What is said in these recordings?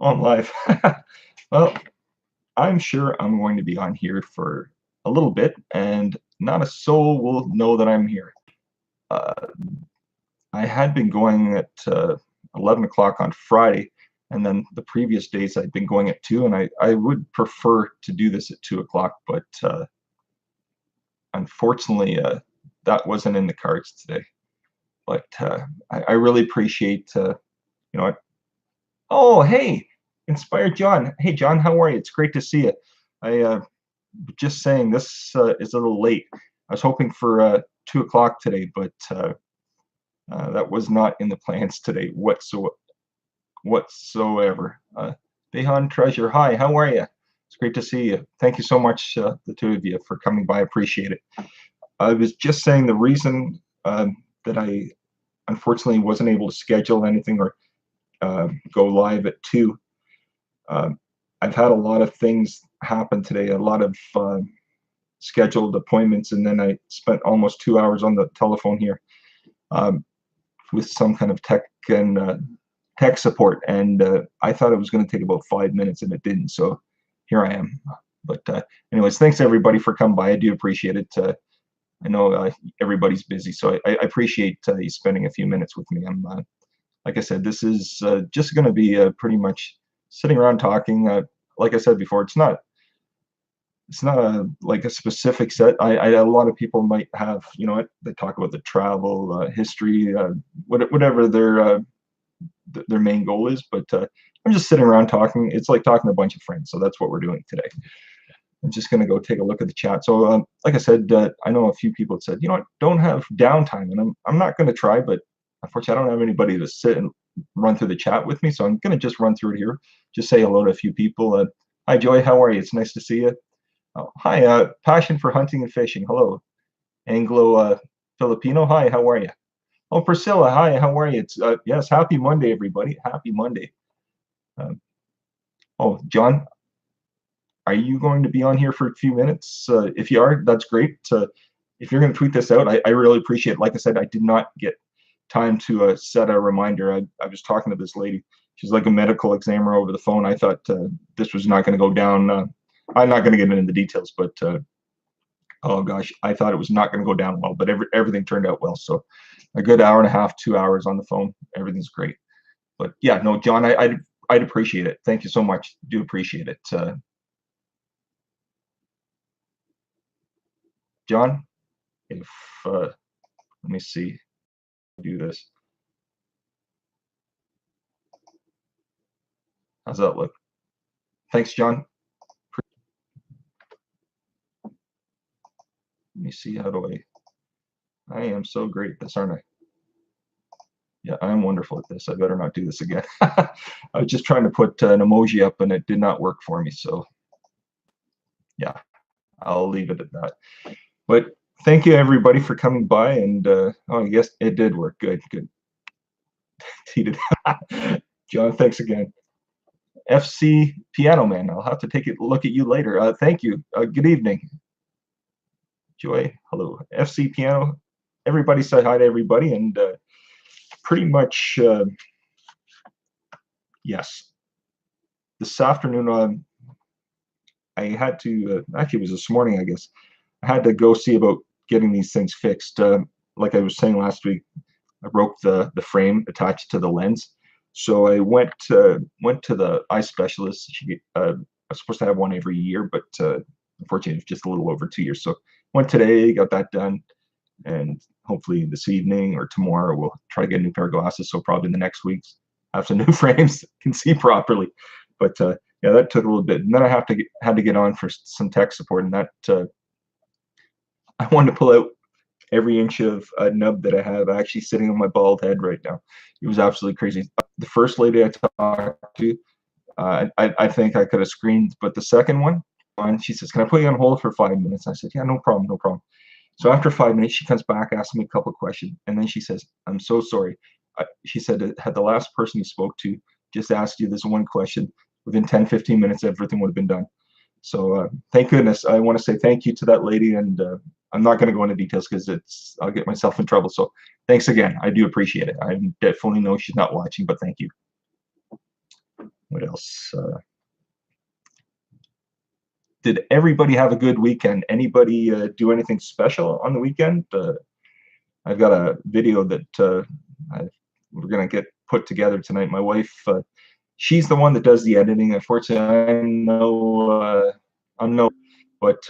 On live. Well, I'm sure I'm going to be on here for a little bit, and not a soul will know that I'm here. Uh, I had been going at 11 o'clock on Friday, and then the previous days I'd been going at 2, and I would prefer to do this at 2 o'clock, but unfortunately, that wasn't in the cards today. But I really appreciate, you know, oh, hey, Inspired John. Hey, John, how are you? It's great to see you. I just saying this is a little late. I was hoping for 2 o'clock today, but that was not in the plans today whatsoever. Behan Treasure, hi, how are you? It's great to see you. Thank you so much, the two of you, for coming by. I appreciate it. I was just saying the reason that I unfortunately wasn't able to schedule anything or go live at 2. I've had a lot of things happen today, a lot of scheduled appointments, and then I spent almost 2 hours on the telephone here with some kind of tech support, and I thought it was going to take about 5 minutes, and it didn't. So here I am. But anyways, thanks everybody for coming by. I do appreciate it. I know everybody's busy, so I appreciate you spending a few minutes with me. I'm like I said, this is just going to be pretty much sitting around talking. Like I said before, it's not like a specific set. A lot of people might have, they talk about the travel history, whatever their main goal is. But I'm just sitting around talking. It's like talking to a bunch of friends. So that's what we're doing today. I'm just going to go take a look at the chat. So like I said, I know a few people have said, don't have downtime, and I'm not going to try, but unfortunately, I don't have anybody to sit and run through the chat with me, so I'm going to just run through it here. Just say hello to a few people. Hi, Joy. How are you? It's nice to see you. Oh, hi, Passion for Hunting and Fishing. Hello. Anglo Filipino. Hi, how are you? Oh, Priscilla. Hi, how are you? It's yes, happy Monday, everybody. Happy Monday. Oh, John, are you going to be on here for a few minutes? If you are, that's great. If you're going to tweet this out, I really appreciate it. Like I said, I did not get time to set a reminder. I was talking to this lady. She's like a medical examiner over the phone. I thought this was not going to go down. I'm not going to get into the details, but oh gosh, I thought it was not going to go down well, but everything turned out well. So a good hour and a half, 2 hours on the phone. Everything's great. But yeah, no, John, I'd appreciate it. Thank you so much. Do appreciate it. John, if let me see, do this. How's that look? Thanks, John. Let me see, how do I am so great at this, aren't I? Yeah, I'm wonderful at this. I better not do this again. I was just trying to put an emoji up and it did not work for me. So yeah, I'll leave it at that. But thank you everybody for coming by, and oh, yes, it did work. Good. John, thanks again. FC Piano Man, I'll have to take a look at you later. Thank you. Good evening. Joy, hello. FC Piano, everybody say hi to everybody, and pretty much, yes. This afternoon, I had to, actually it was this morning, I guess, I had to go see about getting these things fixed. Like I was saying last week, I broke the frame attached to the lens. So I went to the eye specialist. I was supposed to have one every year, but unfortunately, it's just a little over 2 years. So went today, got that done, and hopefully this evening or tomorrow we'll try to get a new pair of glasses. So probably in the next weeks, have some new frames, can see properly. But yeah, that took a little bit, and then I had to get on for some tech support, and that I wanted to pull out every inch of nub that I have actually sitting on my bald head right now. It was absolutely crazy. The first lady I talked to, I think I could have screamed, but the second one, she says, "Can I put you on hold for 5 minutes?" I said, "Yeah, no problem, no problem." So after 5 minutes, she comes back, asks me a couple of questions, and then she says, "I'm so sorry." She said, "Had the last person you spoke to just asked you this one question, within 10, 15 minutes, everything would have been done." So thank goodness. I want to say thank you to that lady, and I'm not going to go into details because I'll get myself in trouble. So thanks again. I do appreciate it. I definitely know she's not watching, but thank you. What else? Did everybody have a good weekend? Anybody do anything special on the weekend? I've got a video that we're gonna get put together tonight. My wife, she's the one that does the editing. Unfortunately, I'm no, but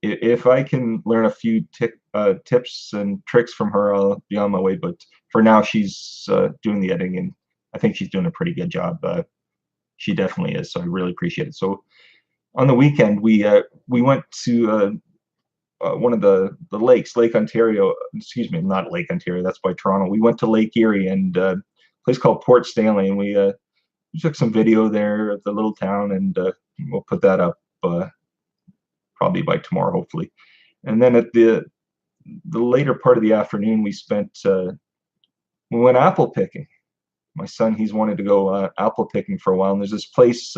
if I can learn a few tips and tricks from her, I'll be on my way. But for now, she's doing the editing, and I think she's doing a pretty good job. She definitely is, so I really appreciate it. So on the weekend, we went to one of the lakes, Lake Ontario. Excuse me, not Lake Ontario. That's by Toronto. We went to Lake Erie and a place called Port Stanley, and we took some video there of the little town, and we'll put that up probably by tomorrow, hopefully. And then at the later part of the afternoon, we went apple picking. My son, he's wanted to go apple picking for a while, and there's this place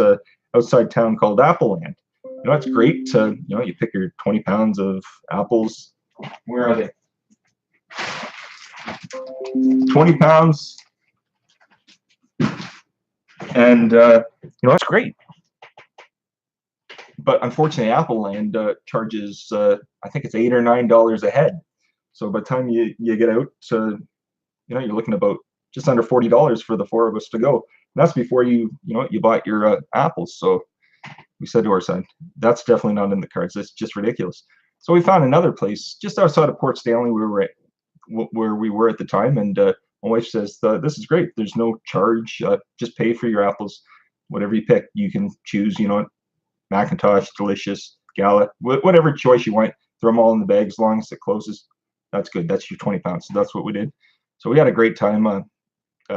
outside town called Apple Land. You know, it's great. You pick your 20 pounds of apples. Where are they? 20 pounds. And, it's great. But unfortunately, Apple Land charges, I think it's $8 or $9 a head. So by the time you get out, you're looking about just under $40 for the four of us to go. And that's before you bought your apples. So we said to our son, that's definitely not in the cards. That's just ridiculous. So we found another place just outside of Port Stanley where we were at the time. And my wife says, this is great. There's no charge. Just pay for your apples. Whatever you pick, you can choose, Macintosh, Delicious, Gala, whatever choice you want. Throw them all in the bag as long as it closes. That's good. That's your 20 pounds. So that's what we did. So we had a great time.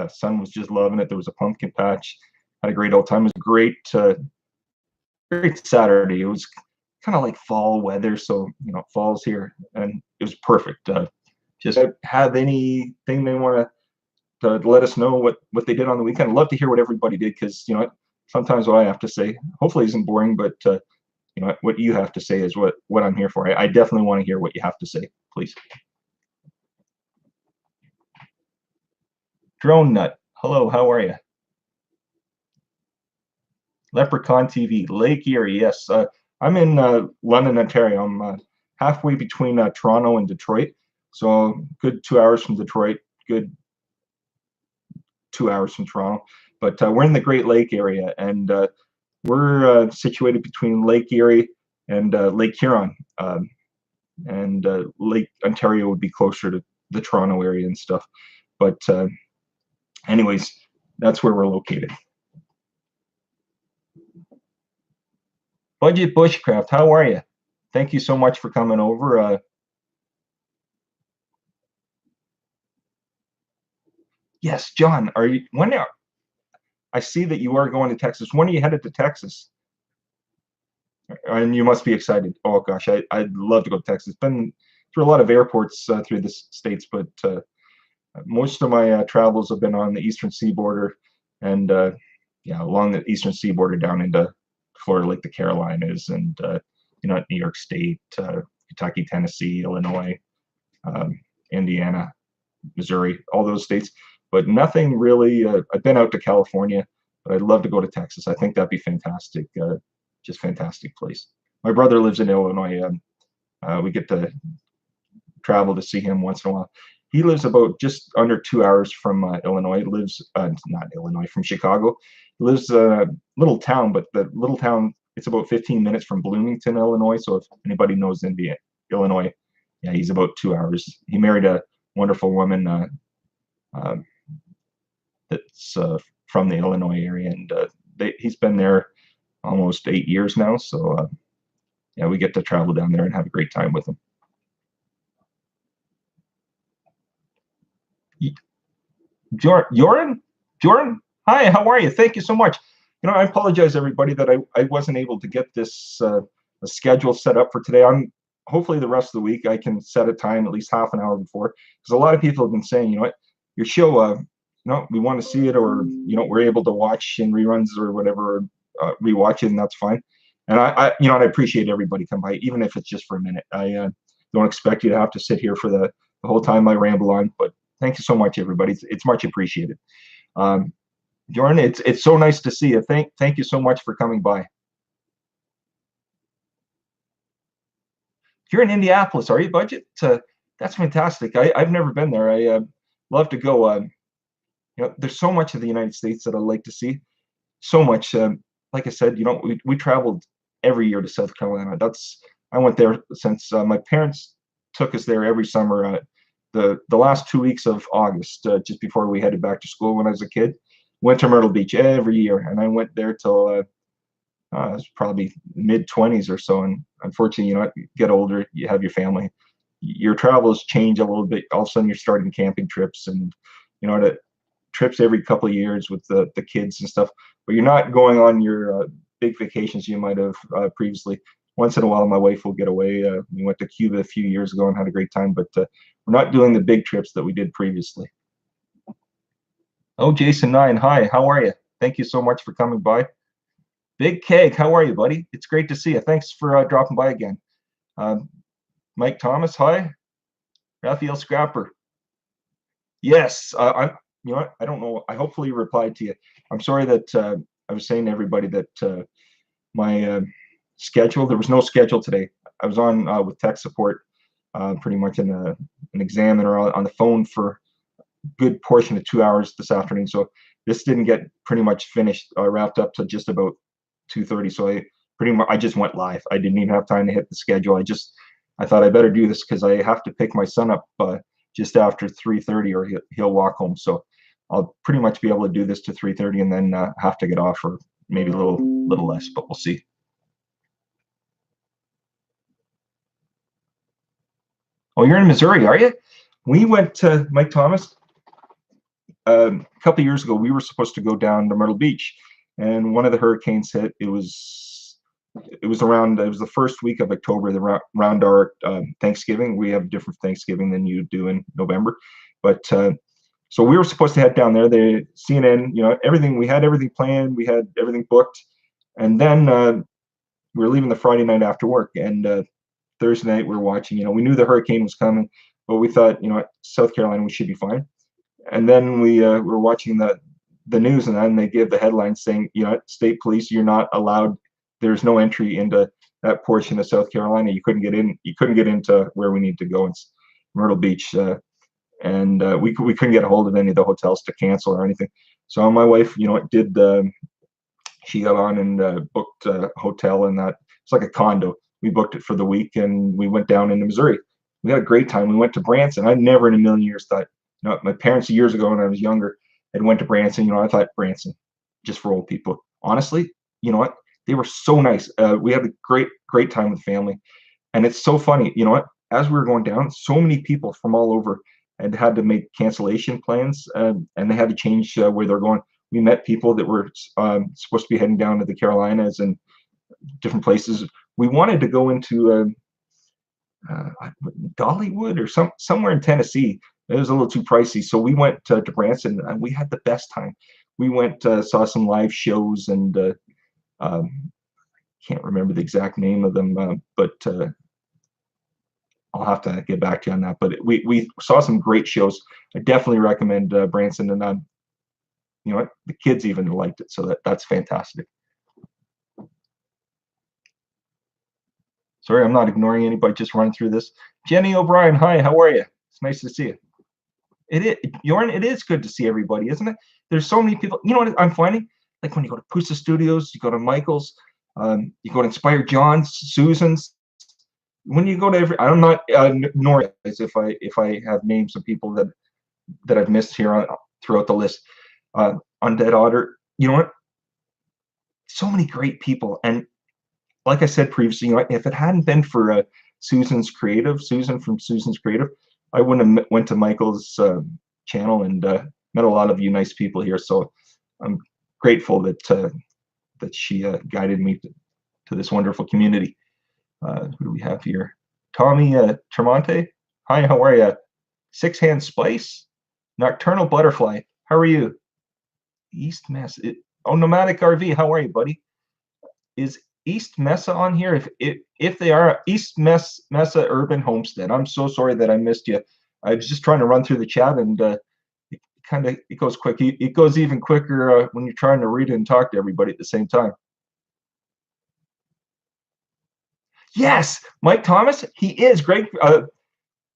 Son was just loving it. There was a pumpkin patch. Had a great old time. It was great Saturday. It was kind of like fall weather, so fall's here, and it was perfect. Just have anything they want to let us know what they did on the weekend. I'd love to hear what everybody did, because sometimes what I have to say hopefully isn't boring, but what you have to say is what I'm here for. I definitely want to hear what you have to say, please. Drone Nut, hello, how are you? Leprechaun TV, Lake Erie, yes. I'm in London, Ontario. I'm halfway between Toronto and Detroit, so good 2 hours from Detroit, good 2 hours from Toronto. But we're in the Great Lake area, and we're situated between Lake Erie and Lake Huron, and Lake Ontario would be closer to the Toronto area and stuff. But anyways, that's where we're located. Budget Bushcraft, how are you? Thank you so much for coming over. Yes, John, I see that you are going to Texas. When are you headed to Texas? And you must be excited. Oh gosh, I'd love to go to Texas. Been through a lot of airports through the states, but most of my travels have been on the eastern seaboard, and along the eastern seaboard down into Florida, like the Carolinas, and New York State, Kentucky, Tennessee, Illinois, Indiana, Missouri, all those states. But nothing really. I've been out to California, but I'd love to go to Texas. I think that'd be fantastic. Just fantastic place. My brother lives in Illinois. We get to travel to see him once in a while. He lives about just under 2 hours from Illinois. He lives not Illinois, from Chicago. He lives a little town, but the little town, it's about 15 minutes from Bloomington, Illinois. So if anybody knows Illinois, yeah, he's about 2 hours. He married a wonderful woman that's from the Illinois area, and he's been there almost 8 years now. So yeah, we get to travel down there and have a great time with him. Jordan, hi, how are you? Thank you so much. I apologize, everybody, that I wasn't able to get this a schedule set up for today. Hopefully the rest of the week I can set a time at least half an hour before, because a lot of people have been saying, your show, we want to see it, or we're able to watch in reruns or whatever, rewatch it, and that's fine. And I appreciate everybody come by, even if it's just for a minute. I don't expect you to have to sit here for the whole time I ramble on, but thank you so much, everybody. It's much appreciated. Jordan, it's so nice to see you. Thank you so much for coming by. You're in Indianapolis, are you, Budget? That's fantastic. I've never been there. I love to go. There's so much of the United States that I like to see. So much. Like I said, we traveled every year to South Carolina. I went there since my parents took us there every summer. The last 2 weeks of August, just before we headed back to school when I was a kid, went to Myrtle Beach every year, and I went there till I was probably mid 20s or so. And unfortunately, you get older, you have your family, your travels change a little bit. All of a sudden, you're starting camping trips, and the trips every couple of years with the kids and stuff. But you're not going on your big vacations you might have previously. Once in a while, my wife will get away. We went to Cuba a few years ago and had a great time, but we're not doing the big trips that we did previously. Oh, Jason9, hi, how are you? Thank you so much for coming by. Big Keg, how are you, buddy? It's great to see you. Thanks for dropping by again. Mike Thomas, hi. Raphael Scrapper. Yes, I don't know. I hopefully replied to you. I'm sorry that I was saying to everybody that my schedule, there was no schedule today. I was on with tech support, pretty much in an examiner on the phone for a good portion of 2 hours this afternoon. So this didn't get pretty much finished, wrapped up to just about 2:30. So I just went live. I didn't even have time to hit the schedule. I thought I better do this because I have to pick my son up just after 3:30 or he'll walk home. So I'll pretty much be able to do this to 3:30 and then have to get off, or maybe a little less, but we'll see. Oh, you're in Missouri, are you? We went to Mike Thomas a couple of years ago. We were supposed to go down to Myrtle Beach, and one of the hurricanes hit. It was the first week of October, around our Thanksgiving. We have a different Thanksgiving than you do in November, but so we were supposed to head down there. The CNN, everything, we had everything planned, we had everything booked, and then we were leaving the Friday night after work, and Thursday night we were watching. We knew the hurricane was coming, but we thought, South Carolina, we should be fine. And then we were watching the news, and then they gave the headline saying, state police, you're not allowed. There's no entry into that portion of South Carolina. You couldn't get in. You couldn't get into where we need to go. It's Myrtle Beach, and we couldn't get a hold of any of the hotels to cancel or anything. So my wife, she got on and booked a hotel, and that it's like a condo. We booked it for the week, and we went down into Missouri. We had a great time. We went to Branson. I never in a million years thought, my parents years ago when I was younger had went to Branson. I thought Branson, just for old people. Honestly, what? They were so nice. We had a great time with family. And it's so funny, as we were going down, so many people from all over had to make cancellation plans, and they had to change where they're going. We met people that were supposed to be heading down to the Carolinas and different places. We wanted to go into Dollywood or somewhere in Tennessee. It was a little too pricey, so we went to Branson, and we had the best time. We went, saw some live shows, and can't remember the exact name of them, but I'll have to get back to you on that. But we saw some great shows. I definitely recommend Branson, and the kids even liked it, so that's fantastic. Sorry, I'm not ignoring anybody, just running through this. Jenny O'Brien, hi, how are you? It's nice to see you. It is good to see everybody, isn't it? There's so many people. You know what I'm finding? Like when you go to Pusa Studios, you go to Michael's, you go to Inspire John's, Susan's. When you go to I'm not nor if I have names of people that I've missed here throughout the list. Undead Otter, you know what? So many great people, and like I said previously, if it hadn't been for Susan from Susan's Creative, I wouldn't have went to Michael's channel and met a lot of you nice people here. So I'm grateful that she guided me to this wonderful community. Who do we have here? Tommy Tremonte. Hi, how are you? Six Hand Splice. Nocturnal Butterfly. How are you? East Mesa. Nomadic RV. How are you, buddy? Is East Mesa on here? If they are, East Mesa Urban Homestead. I'm so sorry that I missed you. I was just trying to run through the chat, and it kind of, it goes quick. It goes even quicker when you're trying to read it and talk to everybody at the same time. Yes, Mike Thomas. He is Greg.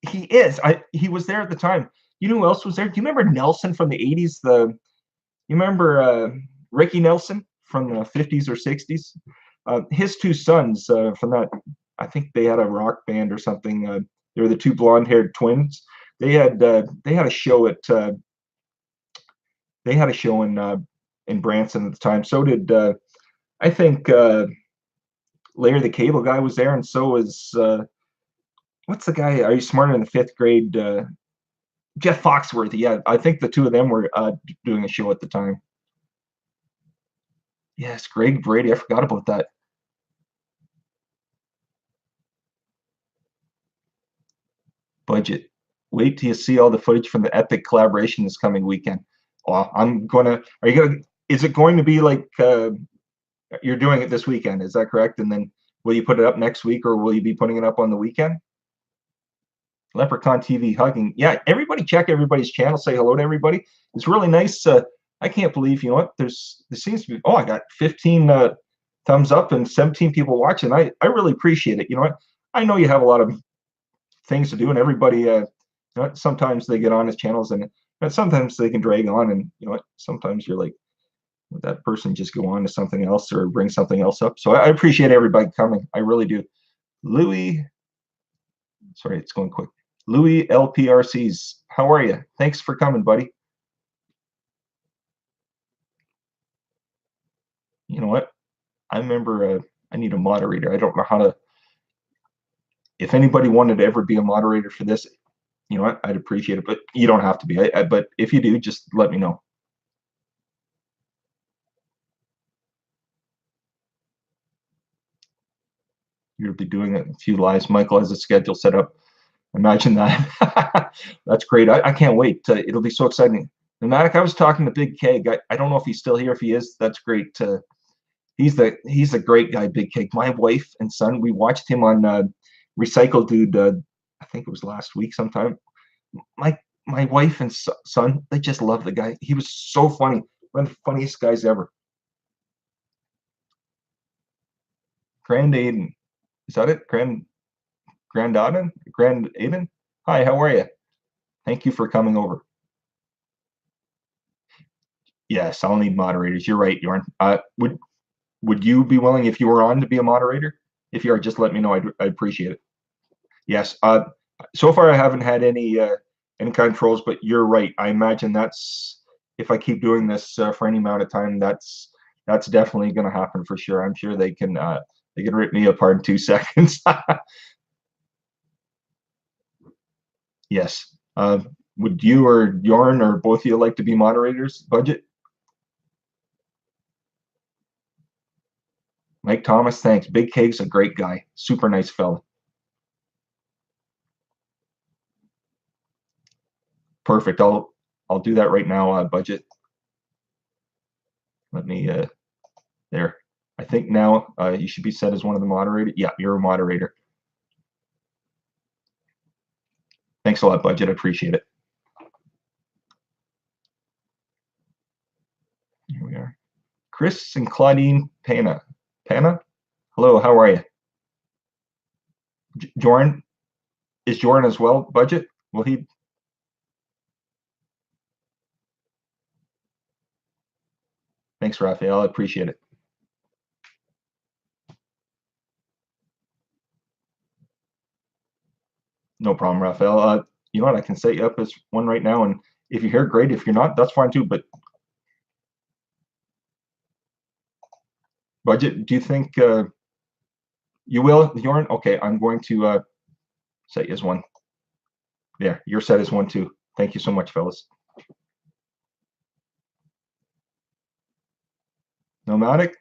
He is. He was there at the time. You know who else was there? Do you remember Nelson from the '80s? You remember Ricky Nelson from the '50s or '60s? His two sons from that. I think they had a rock band or something. They were the two blonde-haired twins. They had a show at they had a show in Branson at the time. So did I think Larry the Cable Guy was there, and so was what's the guy? Are You Smarter in the Fifth Grade? Jeff Foxworthy. Yeah, I think the two of them were doing a show at the time. Yes, Greg Brady. I forgot about that. Budget. Wait till you see all the footage from the epic collaboration this coming weekend. Oh, I'm gonna. Are you gonna? Is it going to be like you're doing it this weekend? Is that correct? And then will you put it up next week, or will you be putting it up on the weekend? Leprechaun TV hugging. Yeah, everybody check everybody's channel. Say hello to everybody. It's really nice. I can't believe, you know what? There seems to be. Oh, I got 15 thumbs up and 17 people watching. I really appreciate it. You know what? I know you have a lot of things to do, and everybody. You know, sometimes they get on his channels, and sometimes they can drag on, and you know what? Sometimes you're like, would that person just go on to something else or bring something else up? So I appreciate everybody coming. I really do. Louis, sorry, it's going quick. Louis LPRCs, how are you? Thanks for coming, buddy. You know what? I remember I need a moderator. I don't know how to. If anybody wanted to ever be a moderator for this, you know what? I'd appreciate it, but you don't have to be. But if you do, just let me know. You'll be doing a few lives. Michael has a schedule set up. Imagine that. That's great. I can't wait. It'll be so exciting. Nomadic, I was talking to Big Keg. I don't know if he's still here. If he is, that's great. He's a great guy, Big Keg. My wife and son, we watched him on Recycle Dude. I think it was last week sometime. My wife and son, they just love the guy. He was so funny. One of the funniest guys ever. Grand Aiden, is that it? Grand Aiden. Hi, how are you? Thank you for coming over. Yes, I'll need moderators. You're right, Jorn. Would you be willing, if you were on, to be a moderator? If you are, just let me know. I'd appreciate it. Yes. So far I haven't had any kind of trolls, but you're right. I imagine that's, if I keep doing this for any amount of time, that's definitely going to happen for sure. I'm sure they can rip me apart in 2 seconds. Yes. Would you or Jorn or both of you like to be moderators? Budget? Mike Thomas, thanks. Big Keg's a great guy. Super nice fella. Perfect. I'll do that right now, Budget. Let me there. I think now you should be set as one of the moderators. Yeah, you're a moderator. Thanks a lot, Budget. I appreciate it. Here we are. Chris and Claudine Pana. Pana? Hello, how are you? Jorn? Is Jorn as well, Budget? Will he? Thanks, Raphael. I appreciate it. No problem, Raphael. You know what? I can set you up as one right now, and if you're here, great. If you're not, that's fine too. But Budget, do you think you will, Jorn? Okay, I'm going to set you as one. Yeah, you're set as one too. Thank you so much, fellas. Nomadic,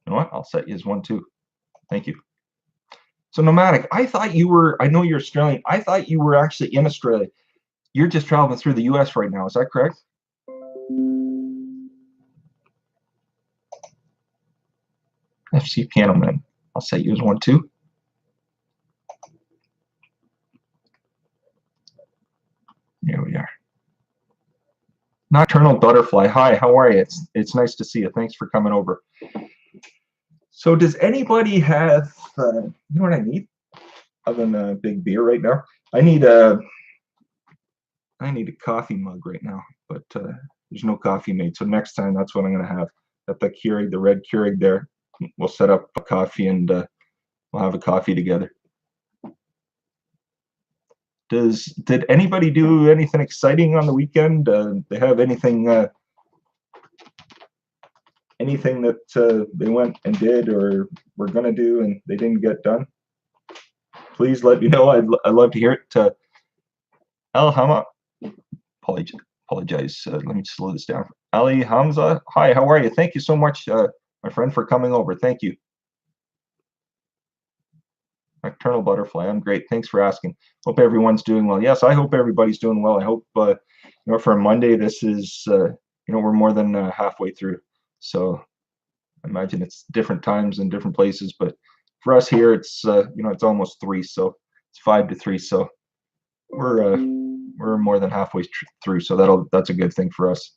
you know what? I'll set you as one too. Thank you. So Nomadic, I thought you were, I know you're Australian. I thought you were actually in Australia. You're just traveling through the US right now. Is that correct? FC Piano Man. I'll set you as one too. Here we are. Nocturnal Butterfly. Hi, how are you? It's nice to see you. Thanks for coming over. So, does anybody have? You know what I need? Other than a big beer right now, I need a coffee mug right now. But there's no coffee made. So next time, that's what I'm gonna have. Got the Keurig, the red Keurig there. We'll set up a coffee and we'll have a coffee together. Did anybody do anything exciting on the weekend? They have anything that they went and did or were gonna do and they didn't get done? Please let me know. I'd love to hear it. Al Hama, apologize. Let me slow this down. Ali Hamza, hi, how are you? Thank you so much, my friend, for coming over. Thank you. Nocturnal Butterfly, I'm great. Thanks for asking. Hope everyone's doing well. Yes, I hope everybody's doing well. I hope, for a Monday, this is, we're more than halfway through. So I imagine it's different times and different places, but for us here, it's, it's almost 3, so it's 5 to 3. So we're more than halfway through. So that's a good thing for us.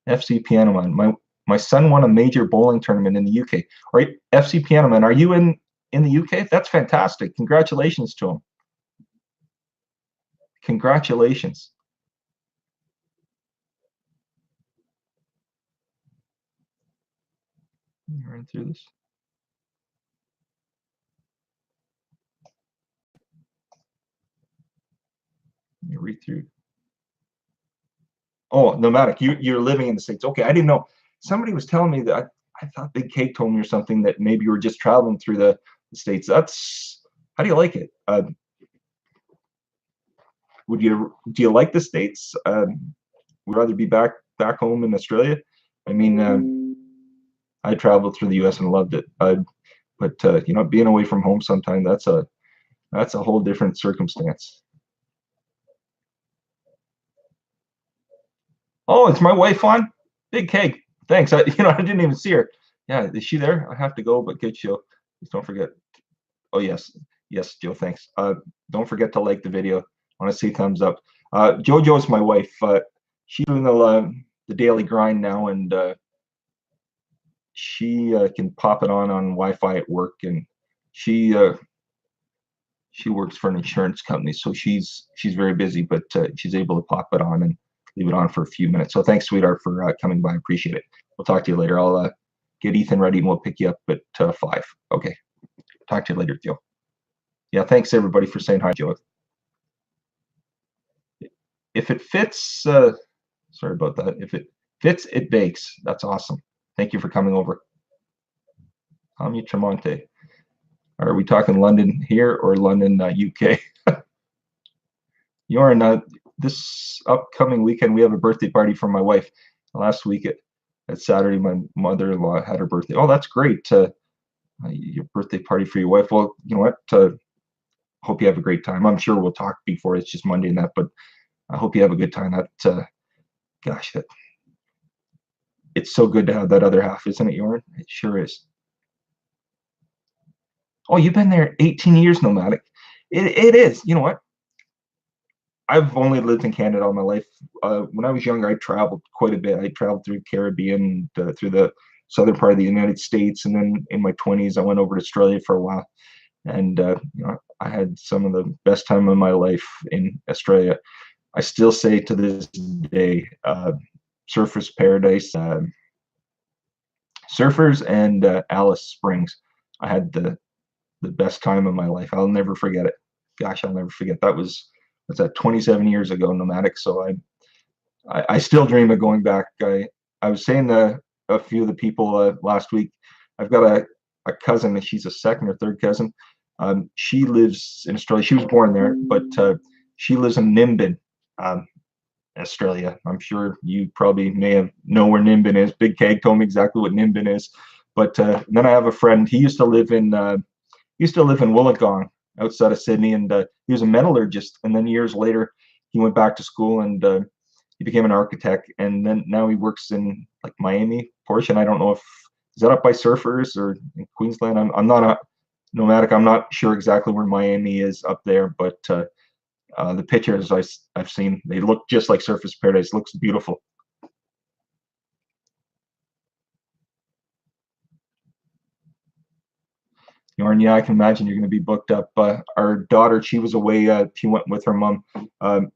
FC Piano Man. My son won a major bowling tournament in the UK. All right, FC Piano Man, are you in the UK? That's fantastic. Congratulations to him. Congratulations. Run through this. Let me read through. Oh, Nomadic, you're living in the States. Okay, I didn't know. Somebody was telling me that I thought Big Cake told me or something that maybe you were just traveling through the States. How do you like it? Do you like the States? Would rather be back home in Australia? I mean, I traveled through the U.S. and loved it. But being away from home sometime, that's a whole different circumstance. Oh, it's my wife on? Big Cake. Thanks. I didn't even see her. Yeah, is she there? I have to go, but good show. Just don't forget. Oh yes, yes, Joe. Thanks. Don't forget to like the video. I want to see thumbs up. JoJo's my wife. She's doing the daily grind now, and she can pop it on Wi-Fi at work, and she works for an insurance company, so she's very busy, but she's able to pop it on and leave it on for a few minutes. So thanks, sweetheart, for coming by. Appreciate it. We'll talk to you later. I'll get Ethan ready and we'll pick you up at 5. Okay. Talk to you later, Joe. Yeah, thanks everybody for saying hi, Joe. If it fits, sorry about that. If it fits, it bakes. That's awesome. Thank you for coming over. Tommy Tremonte. Are we talking London here or London, UK? You're in this upcoming weekend. We have a birthday party for my wife. Last week at Saturday, my mother-in-law had her birthday. Oh, that's great. Your birthday party for your wife. Well, you know what? Hope you have a great time. I'm sure we'll talk before it's just Monday and that, but I hope you have a good time. Gosh, it's so good to have that other half, isn't it, Jorn? It sure is. Oh, you've been there 18 years, Nomadic. It is. You know what? I've only lived in Canada all my life. When I was younger, I traveled quite a bit. I traveled through the Caribbean, through the southern part of the United States, and then in my 20s, I went over to Australia for a while. And I had some of the best time of my life in Australia. I still say to this day, Surfers Paradise, Surfers, and Alice Springs. I had the best time of my life. I'll never forget it. Gosh, I'll never forget. What's that, 27 years ago, Nomadic. So I still dream of going back. I was saying to a few of the people last week, I've got a cousin, and she's a second or third cousin. She lives in Australia. She was born there, but she lives in Nimbin, Australia. I'm sure you probably know where Nimbin is. Big Keg told me exactly what Nimbin is. But then I have a friend. He used to live in Wollongong, outside of Sydney, and he was a metallurgist. And then years later, he went back to school and he became an architect. And then now he works in like Miami portion. I don't know if is that up by Surfers or in Queensland. I'm not Nomadic, I'm not sure exactly where Miami is up there, but the pictures I've seen, they look just like Surfers Paradise. Looks beautiful. Yarn, yeah, I can imagine you're going to be booked up. Our daughter, she was away. She went with her mom. Um,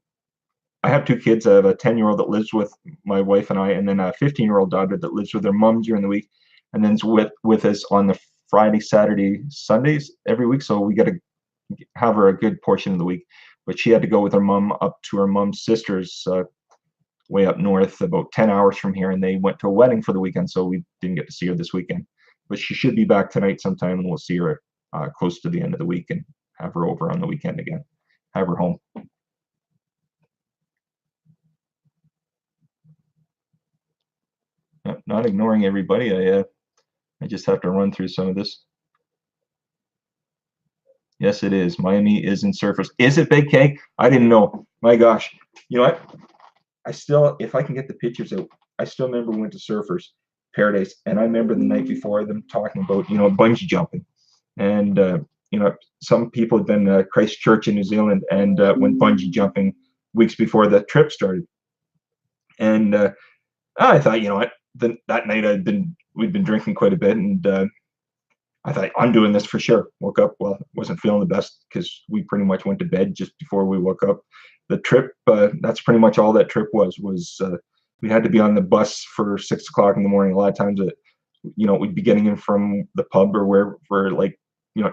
I have two kids. I have a 10-year-old that lives with my wife and I, and then a 15-year-old daughter that lives with her mom during the week, and then's with us on the Friday, Saturday, Sundays every week. So we got to have her a good portion of the week. But she had to go with her mom up to her mom's sister's way up north, about 10 hours from here, and they went to a wedding for the weekend, so we didn't get to see her this weekend. But she should be back tonight sometime, and we'll see her close to the end of the week and have her over on the weekend again, have her home. Not ignoring everybody. I just have to run through some of this. Yes, it is. Miami is in Surfers. Is it Big K? I didn't know. My gosh. You know what? I still, if I can get the pictures out, I still remember we went to Surfers Paradise, and I remember the night before them talking about, bungee jumping. And, some people had been Christchurch in New Zealand and went bungee jumping weeks before the trip started. And I thought, what? That night we'd been drinking quite a bit, and I thought, I'm doing this for sure. Woke up, well, wasn't feeling the best because we pretty much went to bed just before we woke up. The trip, that's pretty much all that trip was we had to be on the bus for 6 o'clock in the morning. A lot of times we'd be getting in from the pub or where for like,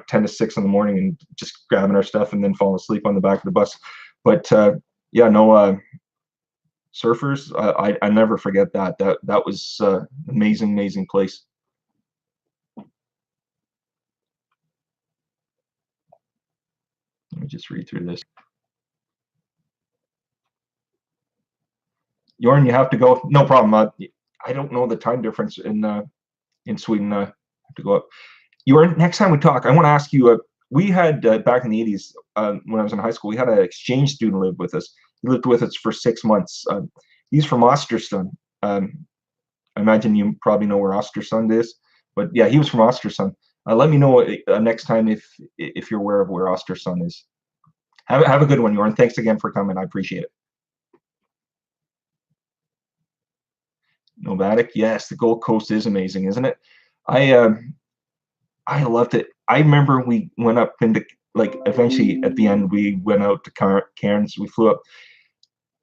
10 to 6 in the morning and just grabbing our stuff and then falling asleep on the back of the bus. But yeah, no, Surfers, I never forget that. That was amazing, amazing place. Let me just read through this. Jorn, you have to go. No problem. I don't know the time difference in Sweden. I have to go up. Jorn, next time we talk, I want to ask you. We had back in the 80s when I was in high school, we had an exchange student live with us. He lived with us for 6 months. He's from Ostersund. I imagine you probably know where Ostersund is, but yeah, he was from Ostersund. Let me know next time if you're aware of where Ostersund is. Have a good one, Jorn. Thanks again for coming. I appreciate it. Nomadic, yes, the Gold Coast is amazing, isn't it? I I loved it. I remember we went up into like eventually at the end we went out to Cairns. We flew up,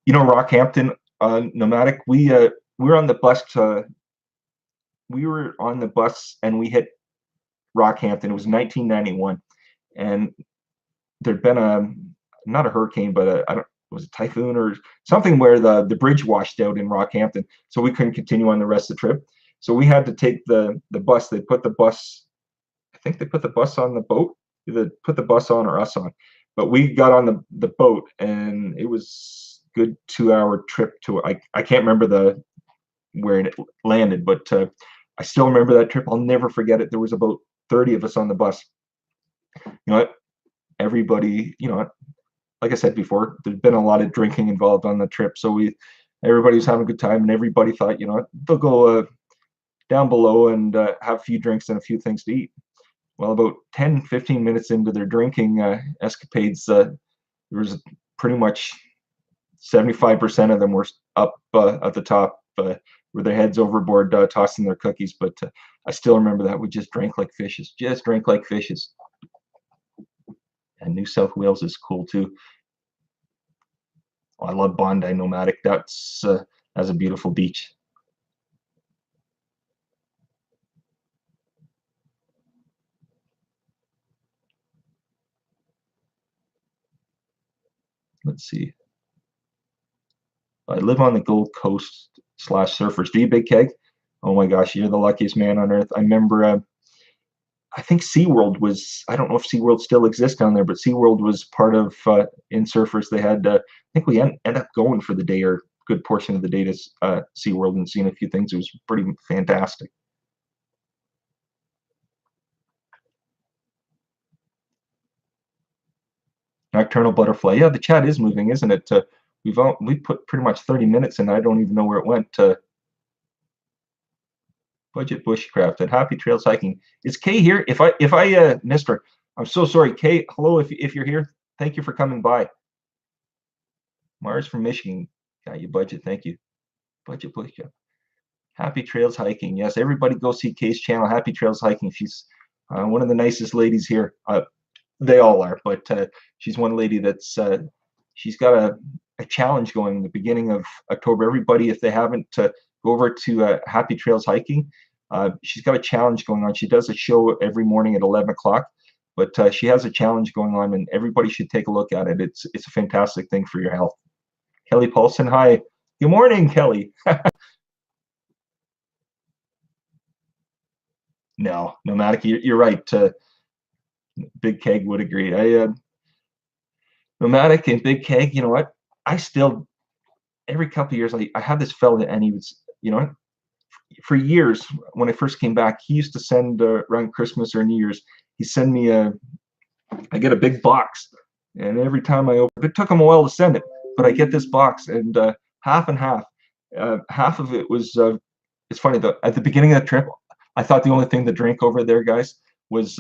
Rockhampton, Nomadic. We were on the bus and we hit Rockhampton. It was 1991, and there'd been not a hurricane, but I don't was a typhoon or something where the bridge washed out in Rockhampton, so we couldn't continue on the rest of the trip. So we had to take the bus. They put the bus. I think they put the bus on the boat. Either put the bus on or us on. But we got on the boat, and it was a good 2 hour trip to. I can't remember where it landed, but I still remember that trip. I'll never forget it. There was about 30 of us on the bus. You know what? Everybody, like I said before, there's been a lot of drinking involved on the trip, so everybody was having a good time, and everybody thought, they'll go down below and have a few drinks and a few things to eat. Well, about 10, 15 minutes into their drinking escapades, there was pretty much 75% of them were up at the top with their heads overboard, tossing their cookies. But I still remember that we just drank like fishes, just drank like fishes. And New South Wales is cool too. I love Bondi Nomadic. That's has a beautiful beach. Let's see. I live on the Gold Coast /Surfers. Do you, Big Keg? Oh my gosh, you're the luckiest man on earth. I remember, I think SeaWorld was, I don't know if SeaWorld still exists down there, but SeaWorld was part of, in Surfers, they had, I think we ended up going for the day or good portion of the day to SeaWorld and seeing a few things. It was pretty fantastic. Nocturnal Butterfly. Yeah, the chat is moving, isn't it? We put pretty much 30 minutes and I don't even know where it went. Budget bushcraft and Happy Trails hiking. Is Kay here? If I missed her, I'm so sorry. Kay, hello. If you're here, thank you for coming by. Mars from Michigan. Got you budget. Thank you. Budget bushcraft. Happy Trails hiking. Yes, everybody go see Kay's channel. Happy Trails hiking. She's one of the nicest ladies here. They all are, but she's one lady that's she's got a challenge going in the beginning of October. Everybody, if they haven't, go over to Happy Trails hiking. She's got a challenge going on. She does a show every morning at 11 o'clock, but she has a challenge going on, and everybody should take a look at it. It's a fantastic thing for your health. Kelly Paulson, hi. Good morning, Kelly. No, Nomadic, you're right. Big Keg would agree. Nomadic and Big Keg, you know what? I still, every couple of years, I had this fella, and he was, you know, for years when I first came back, he used to send around Christmas or New Year's, he send me I get a big box, and every time I open it, took him a while to send it, but I get this box, and half and half. Half of it was, it's funny though, at the beginning of the trip, I thought the only thing to drink over there, guys, was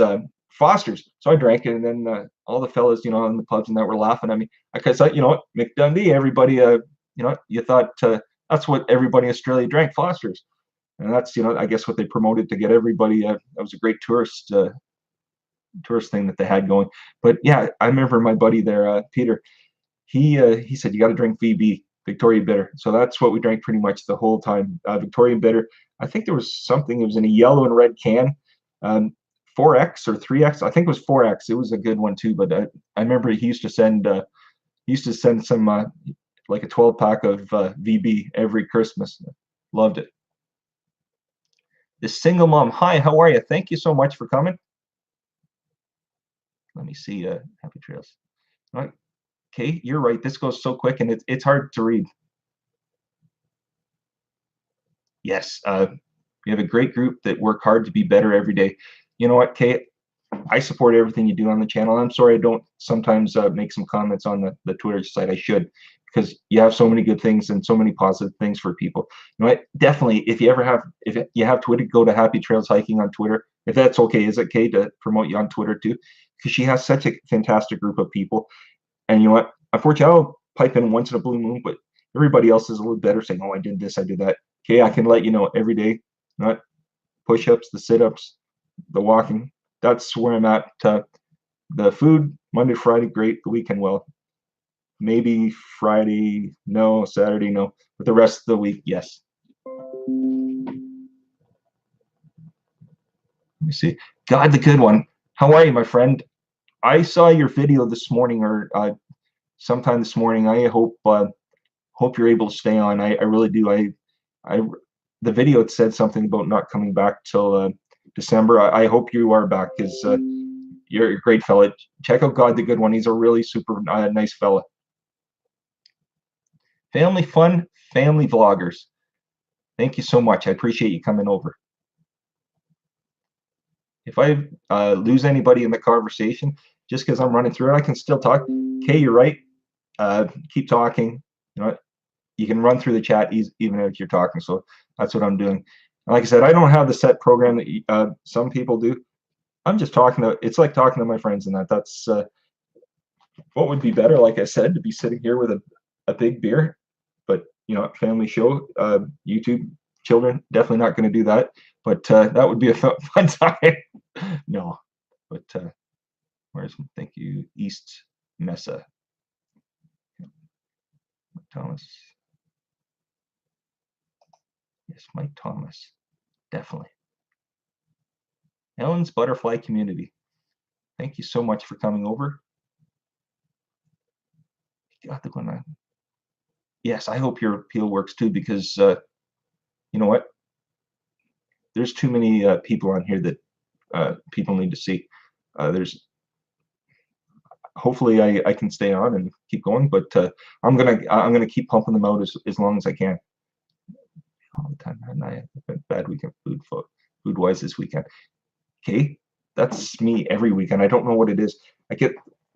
Foster's. So I drank it, and then all the fellas, you know, in the pubs and that were laughing at me. I thought, you know what, McDundee, everybody, you know, you thought that's what everybody in Australia drank, Foster's. And that's, you know, I guess what they promoted to get everybody. That was a great tourist thing that they had going. But yeah, I remember my buddy there, Peter. He said you got to drink VB, Victoria Bitter. So that's what we drank pretty much the whole time. Victoria Bitter. I think there was something. It was in a yellow and red can, 4X or 3X. I think it was 4X. It was a good one too. But I remember he used to send some like a 12 pack of VB every Christmas. Loved it. The single mom. Hi, how are you? Thank you so much for coming. Let me see. Happy Trails. All right. Okay, you're right. This goes so quick, and it's hard to read. Yes, we have a great group that work hard to be better every day. You know what, Kate? I support everything you do on the channel. I'm sorry I don't sometimes make some comments on the Twitter site. I should, because you have so many good things and so many positive things for people. You know what? Definitely, if you have Twitter, go to Happy Trails Hiking on Twitter. If that's okay, is it okay to promote you on Twitter too? Because she has such a fantastic group of people. And you know what? Unfortunately, I'll pipe in once in a blue moon, but everybody else is a little better saying, oh, I did this, I did that. Okay, I can let you know every day. Not push-ups, the sit-ups, the walking. That's where I'm at. The food, Monday, Friday, great. The weekend, well, maybe Friday, no. Saturday, no. But the rest of the week, yes. Let me see. God, the good one. How are you, my friend? I saw your video this morning, or sometime this morning. I hope you're able to stay on. I really do. The video had said something about not coming back till December. I hope you are back, because you're a great fella. Check out God the Good One. He's a really super nice fella. Family fun, family vloggers. Thank you so much. I appreciate you coming over. If I lose anybody in the conversation, just because I'm running through it, I can still talk. Okay, you're right. Keep talking. You know, you can run through the chat even if you're talking. So that's what I'm doing. Like I said, I don't have the set program that some people do. I'm just talking to. It's like talking to my friends, and that's what would be better. Like I said, to be sitting here with a big beer, but you know, family show, YouTube, children, definitely not going to do that. But that would be a fun time. No, but thank you, East Mesa. Thomas. Yes, Mike Thomas. Definitely. Ellen's Butterfly Community. Thank you so much for coming over. Got the one. Yes, I hope your appeal works too, because you know what? There's too many people on here that people need to see. Hopefully I can stay on and keep going, but I'm gonna keep pumping them out as long as I can. All the time, and I have a bad weekend food wise this weekend. Okay, that's me every weekend. I don't know what it is.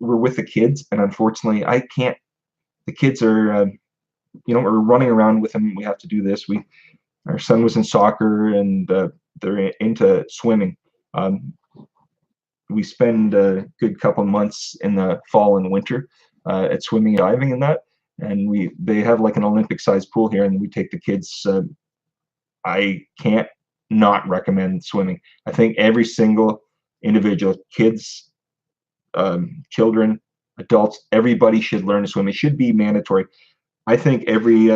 We're with the kids, and unfortunately I can't. The kids are you know, we're running around with them. We have to do this. Our son was in soccer, and they're into swimming. Um, we spend a good couple months in the fall and winter at swimming and diving and that. And they have like an Olympic sized pool here, and we take the kids. I can't not recommend swimming. I think every single individual, kids, children, adults, everybody should learn to swim. It should be mandatory. I think every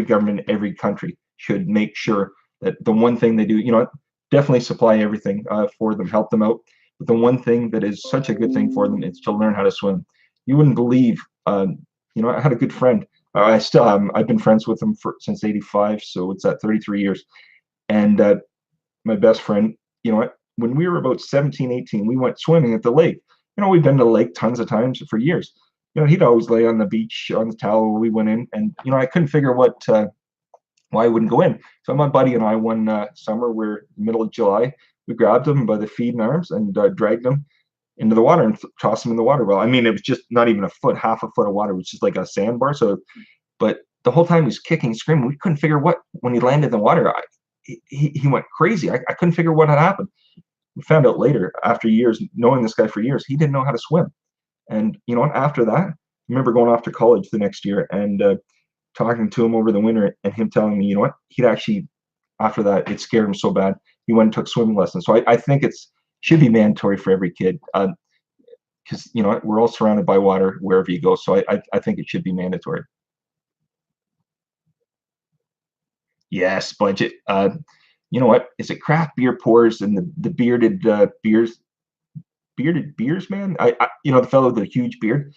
government, every country should make sure that the one thing they do, definitely supply everything for them, help them out. But the one thing that is such a good thing for them is to learn how to swim. You wouldn't believe, I had a good friend. I still have him. I've been friends with him since '85, so it's at 33 years. And my best friend, when we were about 17, 18, we went swimming at the lake. We've been to the lake tons of times for years. He'd always lay on the beach on the towel when we went in, and I couldn't figure why I wouldn't go in. So my buddy and I one summer, we're middle of July, we grabbed him by the feet and arms and dragged him into the water and tossed him in the water. Well, I mean, it was just not even a foot, half a foot of water. It was just like a sandbar. So, but the whole time he was kicking, screaming. We couldn't figure when he landed in the water. He went crazy. I couldn't figure what had happened. We found out later, after years, knowing this guy for years, he didn't know how to swim. And after that, I remember going off to college the next year and talking to him over the winter, and him telling me, he'd actually, after that, it scared him so bad, he went and took swimming lessons. So I think should be mandatory for every kid, because we're all surrounded by water wherever you go. So I think it should be mandatory. Yes, budget. You know what? Is it craft beer pours and the bearded beers, man? The fellow with the huge beard.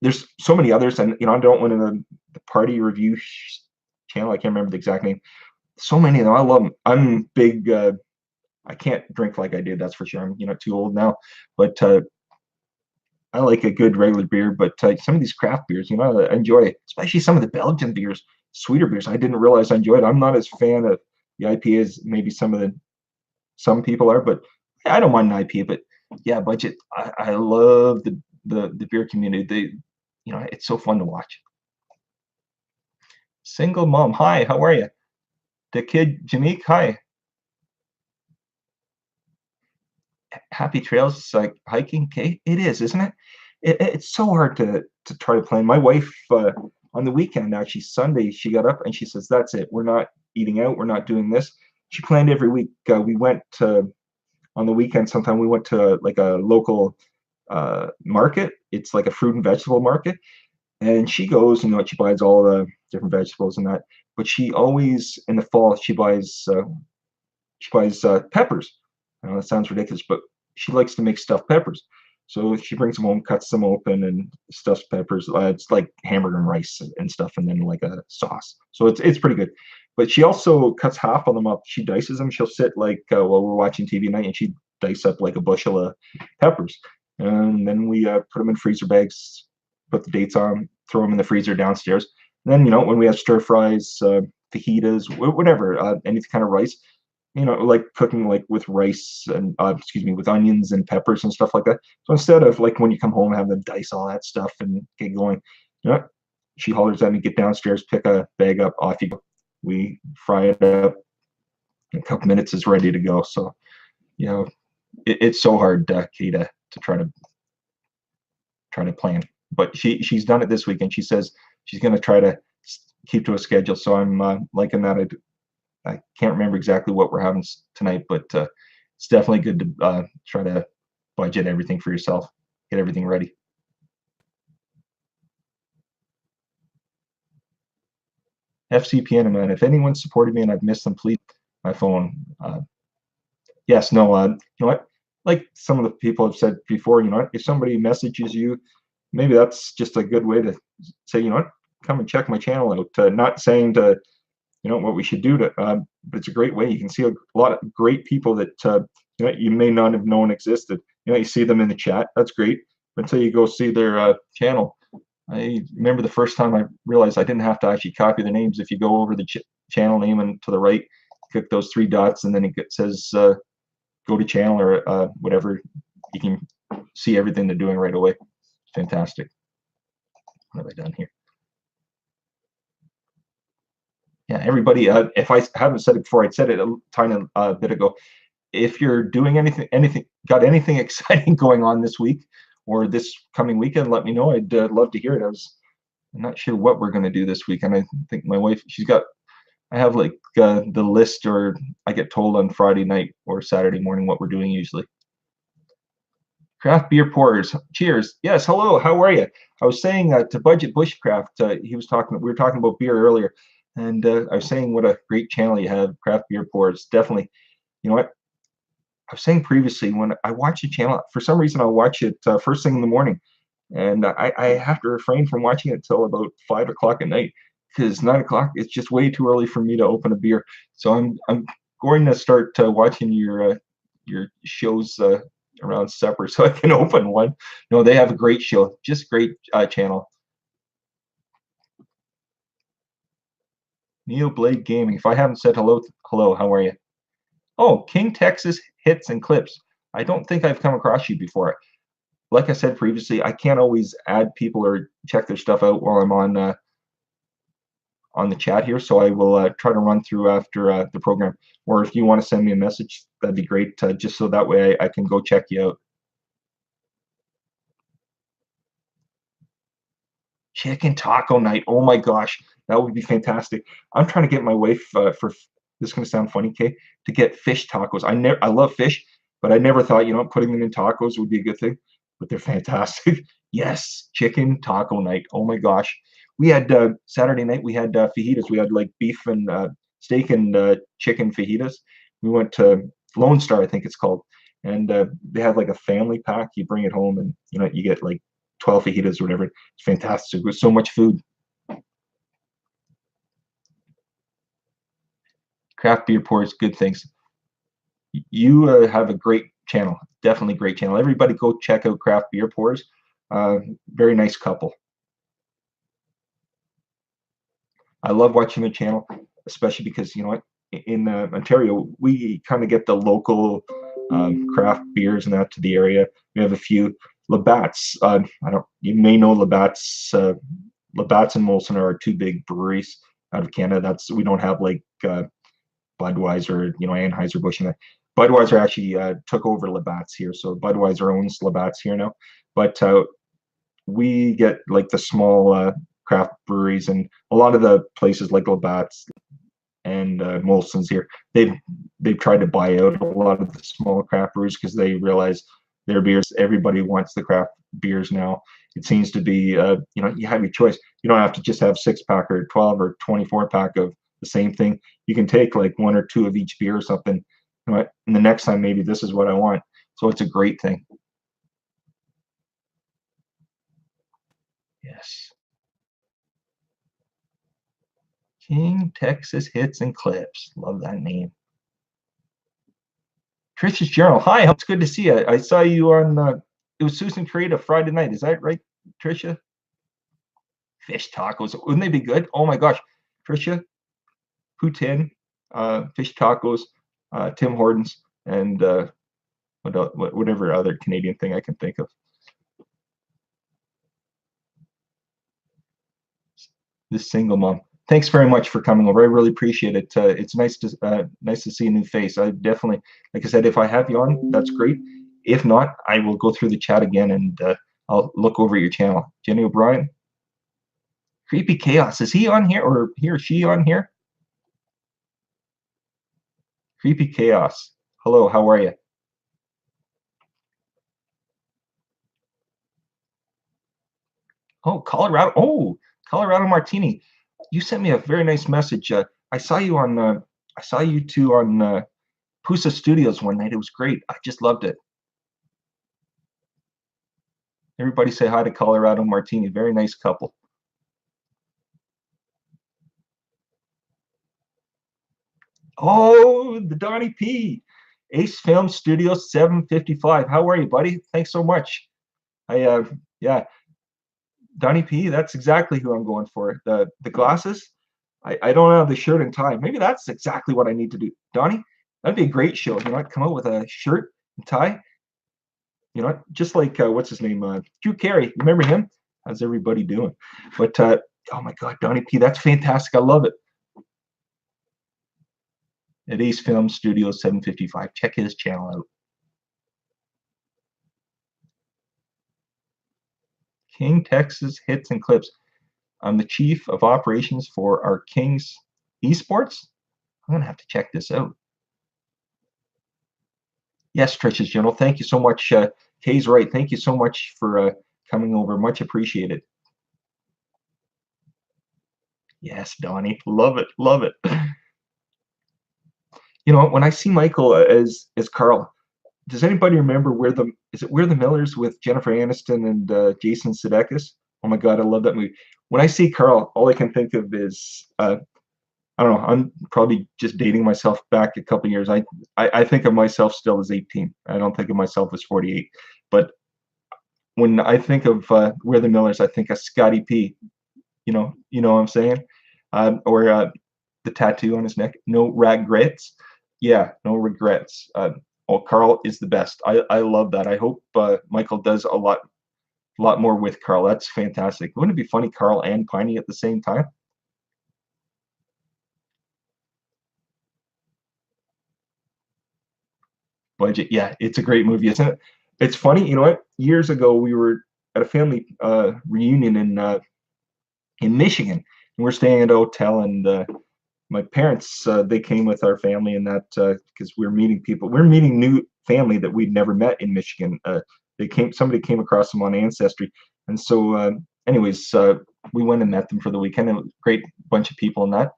There's so many others, and I don't want the party review channel. I can't remember the exact name. So many of them. I love them. I'm big. I can't drink like I did. That's for sure. I'm too old now, but I like a good regular beer. But some of these craft beers, I enjoy, especially some of the Belgian beers, sweeter beers. I didn't realize I enjoyed. I'm not as fan of the IPA as maybe some people are, but I don't mind an IPA. But yeah, budget. I love the beer community. It's so fun to watch. Single mom, hi, how are you? The kid, Jameek, hi. Happy trails, like hiking, Kate. It is, isn't it? It's so hard to try to plan. My wife, on the weekend, actually Sunday, she got up and she says, "That's it. We're not eating out. We're not doing this." She planned every week. We went on the weekend. Sometime we went to like a local market. It's like a fruit and vegetable market, and she goes, she buys all the different vegetables and that. But she always in the fall she buys peppers. I know that sounds ridiculous, but she likes to make stuffed peppers. So she brings them home, cuts them open, and stuffs peppers. It's like hamburger and rice and stuff, and then like a sauce. So it's pretty good. But she also cuts half of them up. She dices them. She'll sit like while we're watching TV night, and she dice up like a bushel of peppers, and then we put them in freezer bags, put the dates on, throw them in the freezer downstairs. And then when we have stir fries, fajitas, whatever, any kind of rice, like cooking like with rice and excuse me, with onions and peppers and stuff like that. So instead of like when you come home having to dice all that stuff and get going, she hollers at me, get downstairs, pick a bag up, off you go. We fry it up. In a couple minutes is ready to go. So it's so hard, Kay, to try to plan. But she's done it this week, and she says she's going to try to keep to a schedule. So I'm liking that. I can't remember exactly what we're having tonight, but it's definitely good to try to budget everything for yourself, get everything ready. FCPN, man. If anyone supported me and I've missed them, please my phone. Yes, no. You know what? Like some of the people have said before, if somebody messages you, maybe that's just a good way to say, what, come and check my channel out. Not saying to what we should do but it's a great way. You can see a lot of great people that you may not have known existed. You see them in the chat. That's great. But until you go see their channel, I remember the first time I realized I didn't have to actually copy the names. If you go over the channel name and to the right, click those three dots, and then it says go to channel or whatever. You can see everything they're doing right away. Fantastic. What have I done here? Yeah, everybody. If I haven't said it before, I said it a tiny bit ago. If you're doing got anything exciting going on this week or this coming weekend, let me know. I'd love to hear it. I'm not sure what we're going to do this weekend. I think my wife, I have like the list, or I get told on Friday night or Saturday morning what we're doing usually. Craft beer pourers. Cheers. Yes. Hello. How are you? I was saying to Budget Bushcraft, we were talking about beer earlier, and I was saying what a great channel you have, Craft Beer Pours. Definitely. You know what? I was saying previously, when I watch the channel, for some reason I'll watch it first thing in the morning, and I have to refrain from watching it till about 5 o'clock at night, because 9 o'clock it's just way too early for me to open a beer. So I'm going to start watching your shows around supper so I can open one. No, they have a great show, just great channel. Neo Blade Gaming. If I haven't said hello, hello, how are you? Oh, King Texas Hits and Clips. I don't think I've come across you before. Like I said previously, I can't always add people or check their stuff out while I'm on the chat here, so I will try to run through after the program. Or if you want to send me a message, that'd be great, just so that way I can go check you out. Chicken taco night. Oh my gosh, that would be fantastic. I'm trying to get my wife for this is going to sound funny, Kay, to get fish tacos. I love fish, but I never thought, putting them in tacos would be a good thing. But they're fantastic. Yes, chicken taco night. Oh my gosh. We had Saturday night. We had fajitas. We had like beef and steak and chicken fajitas. We went to Lone Star, I think it's called, and they had like a family pack. You bring it home, and you get like 12 fajitas or whatever. It's fantastic with so much food. Craft beer pours good things. You have a great channel, definitely great channel. Everybody go check out Craft Beer Pours. Very nice couple. I love watching the channel, especially because you know what, in Ontario we kind of get the local craft beers and that to the area. We have a few Labatt's. I don't. You may know Labatt's. Labatt's and Molson are our two big breweries out of Canada. We don't have like Budweiser, Anheuser-Busch, and that. Budweiser actually took over Labatt's here, so Budweiser owns Labatt's here now. But we get like the small craft breweries, and a lot of the places like Labatt's and Molson's here, they've tried to buy out a lot of the small craft breweries because they realize their beers. Everybody wants the craft beers now. It seems to be, you have your choice. You don't have to just have 6-pack or 12 or 24-pack of the same thing. You can take like 1 or 2 of each beer or something. And the next time, maybe this is what I want. So it's a great thing. Yes. King Texas Hits and Clips. Love that name. Trisha's Journal. Hi, it's good to see you. I saw you on, it was Susan Creative Friday night. Is that right, Trisha? Fish tacos. Wouldn't they be good? Oh my gosh. Trisha, poutine, fish tacos, Tim Hortons, and whatever other Canadian thing I can think of. This single mom. Thanks very much for coming over. I really appreciate it. It's nice to see a new face. I definitely, like I said, if I have you on, that's great. If not, I will go through the chat again and I'll look over your channel. Jenny O'Brien. Creepy Chaos. Is he on here, or he or she on here? Creepy Chaos. Hello, how are you? Oh, Colorado. Oh, Colorado Martini. You sent me a very nice message. I saw you on. I saw you two on Pusa Studios one night. It was great. I just loved it. Everybody say hi to Colorado Martini. Very nice couple. Oh, the Donnie P. Ace Film Studio 755. How are you, buddy? Thanks so much. Yeah, Donnie P. That's exactly who I'm going for. The glasses. I don't have the shirt and tie. Maybe that's exactly what I need to do. Donnie, that'd be a great show. Come out with a shirt and tie. Just like what's his name? Drew Carey. Remember him? How's everybody doing? But oh my God, Donnie P. That's fantastic. I love it. at Ace Film Studio 755. Check his channel out. King Texas Hits and Clips. I'm the chief of operations for our Kings Esports. I'm gonna have to check this out. Yes, Trish's General. Thank you so much. Kay's right. Thank you so much for coming over. Much appreciated. Yes, Donnie. Love it. Love it. You know, when I see Michael as Carl, does anybody remember Where the Millers with Jennifer Aniston and Jason Sudeikis? Oh my God, I love that movie. When I see Carl, all I can think of is I don't know. I'm probably just dating myself back a couple years. I think of myself still as 18. I don't think of myself as 48. But when I think of We're the Millers, I think of Scotty P. You know what I'm saying? Or the tattoo on his neck. No regrets. Yeah, no regrets. Oh, Carl is the best. I love that. I hope Michael does a lot more with Carl. That's fantastic. Wouldn't it be funny, Carl and Piney at the same time? Budget. Yeah, it's a great movie, isn't it? It's funny. You know what? Years ago, we were at a family reunion in Michigan, and we're staying at a hotel, and my parents they came with our family, and that because we're meeting people, we're meeting new family that we'd never met in Michigan. Somebody came across them on Ancestry, and so anyways, we went and met them for the weekend. And a great bunch of people in that.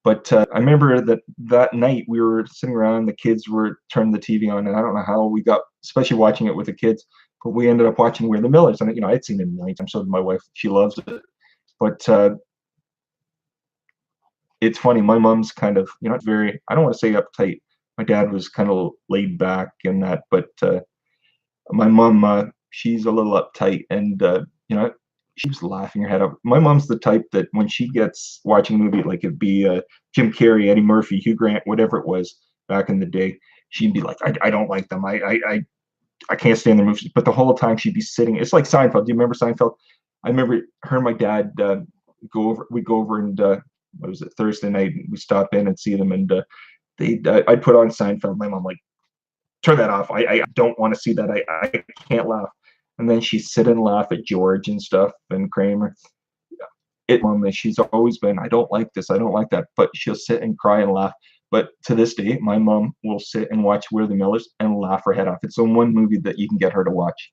But I remember that night we were sitting around and the kids were turning the TV on, and I don't know how we got, especially watching it with the kids, but we ended up watching We're the Millers, and I'd seen it a million times. So did my wife; she loves it. But it's funny. My mom's kind of, very, I don't want to say uptight. My dad was kind of laid back and that, but my mom, she's a little uptight, and she was laughing her head off. My mom's the type that when she gets watching a movie, like it'd be Jim Carrey, Eddie Murphy, Hugh Grant, whatever it was back in the day, she'd be like, I don't like them. I can't stand their movies. But the whole time she'd be sitting. It's like Seinfeld. Do you remember Seinfeld? I remember her and my dad go over and what was it, Thursday night? We stop in and see them, and I'd put on Seinfeld. My mom like, turn that off. I don't want to see that. I can't laugh. And then she'd sit and laugh at George and stuff and Kramer. Mom, she's always been, I don't like this, I don't like that, but she'll sit and cry and laugh. But to this day, my mom will sit and watch We're the Millers and laugh her head off. It's the one movie that you can get her to watch.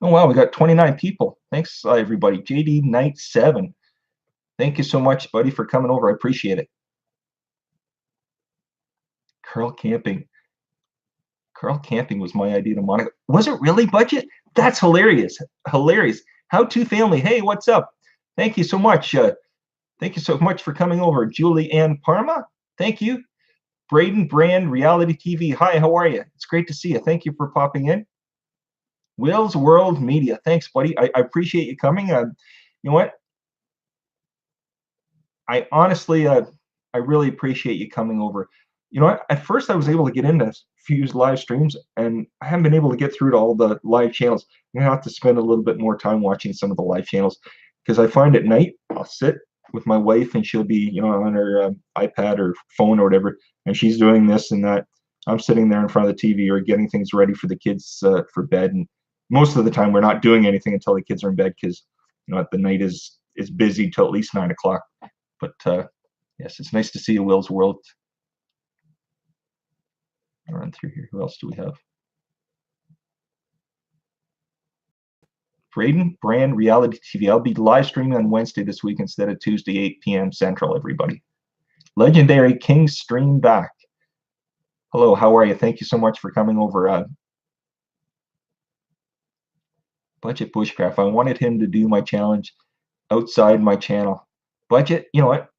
Oh wow, we got 29 people. Thanks, everybody. JD Knight 7. Thank you so much, buddy, for coming over. I appreciate it. Carl Camping. Carl Camping was my idea to Monica. Was it really, Budget? That's hilarious. Hilarious. How to family. Hey, what's up? Thank you so much. Thank you so much for coming over. Julie Ann Parma. Thank you. Braden Brand Reality TV. Hi, how are you? It's great to see you. Thank you for popping in. Will's World Media. Thanks, buddy. I appreciate you coming. You know what? I honestly, I really appreciate you coming over. You know what? At first, I was able to get into Fuse live streams, and I haven't been able to get through to all the live channels. I'm gonna have to spend a little bit more time watching some of the live channels because I find at night I'll sit with my wife and she'll be, on her iPad or phone or whatever, and she's doing this and that. I'm sitting there in front of the TV or getting things ready for the kids for bed, and most of the time we're not doing anything until the kids are in bed because the night is busy till at least 9 o'clock. But yes, it's nice to see you, Will's World. I'll run through here. Who else do we have? Braden Brand Reality TV. I'll be live streaming on Wednesday this week instead of Tuesday, 8 p.m. Central, everybody. Legendary King Stream back. Hello, how are you? Thank you so much for coming over. Budget Bushcraft. I wanted him to do my challenge outside my channel. Budget, you know what?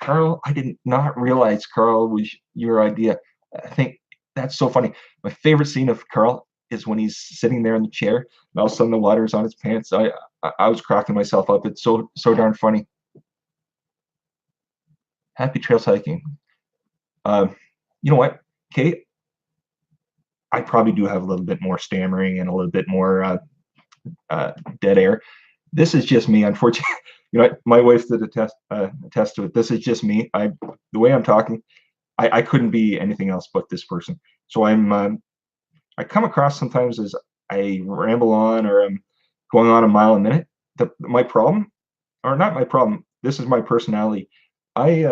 Carl, I did not realize Carl was your idea. I think that's so funny. My favorite scene of Carl is when he's sitting there in the chair and all of a sudden the water's on his pants. I was cracking myself up. It's so darn funny. Happy trails hiking. You know what, Kate? I probably do have a little bit more stammering and a little bit more dead air. This is just me, unfortunately. My wife did attest to it. This is just me. The way I'm talking, I couldn't be anything else but this person. So I come across sometimes as I ramble on, or I'm going on a mile a minute. My problem, or not my problem, this is my personality. I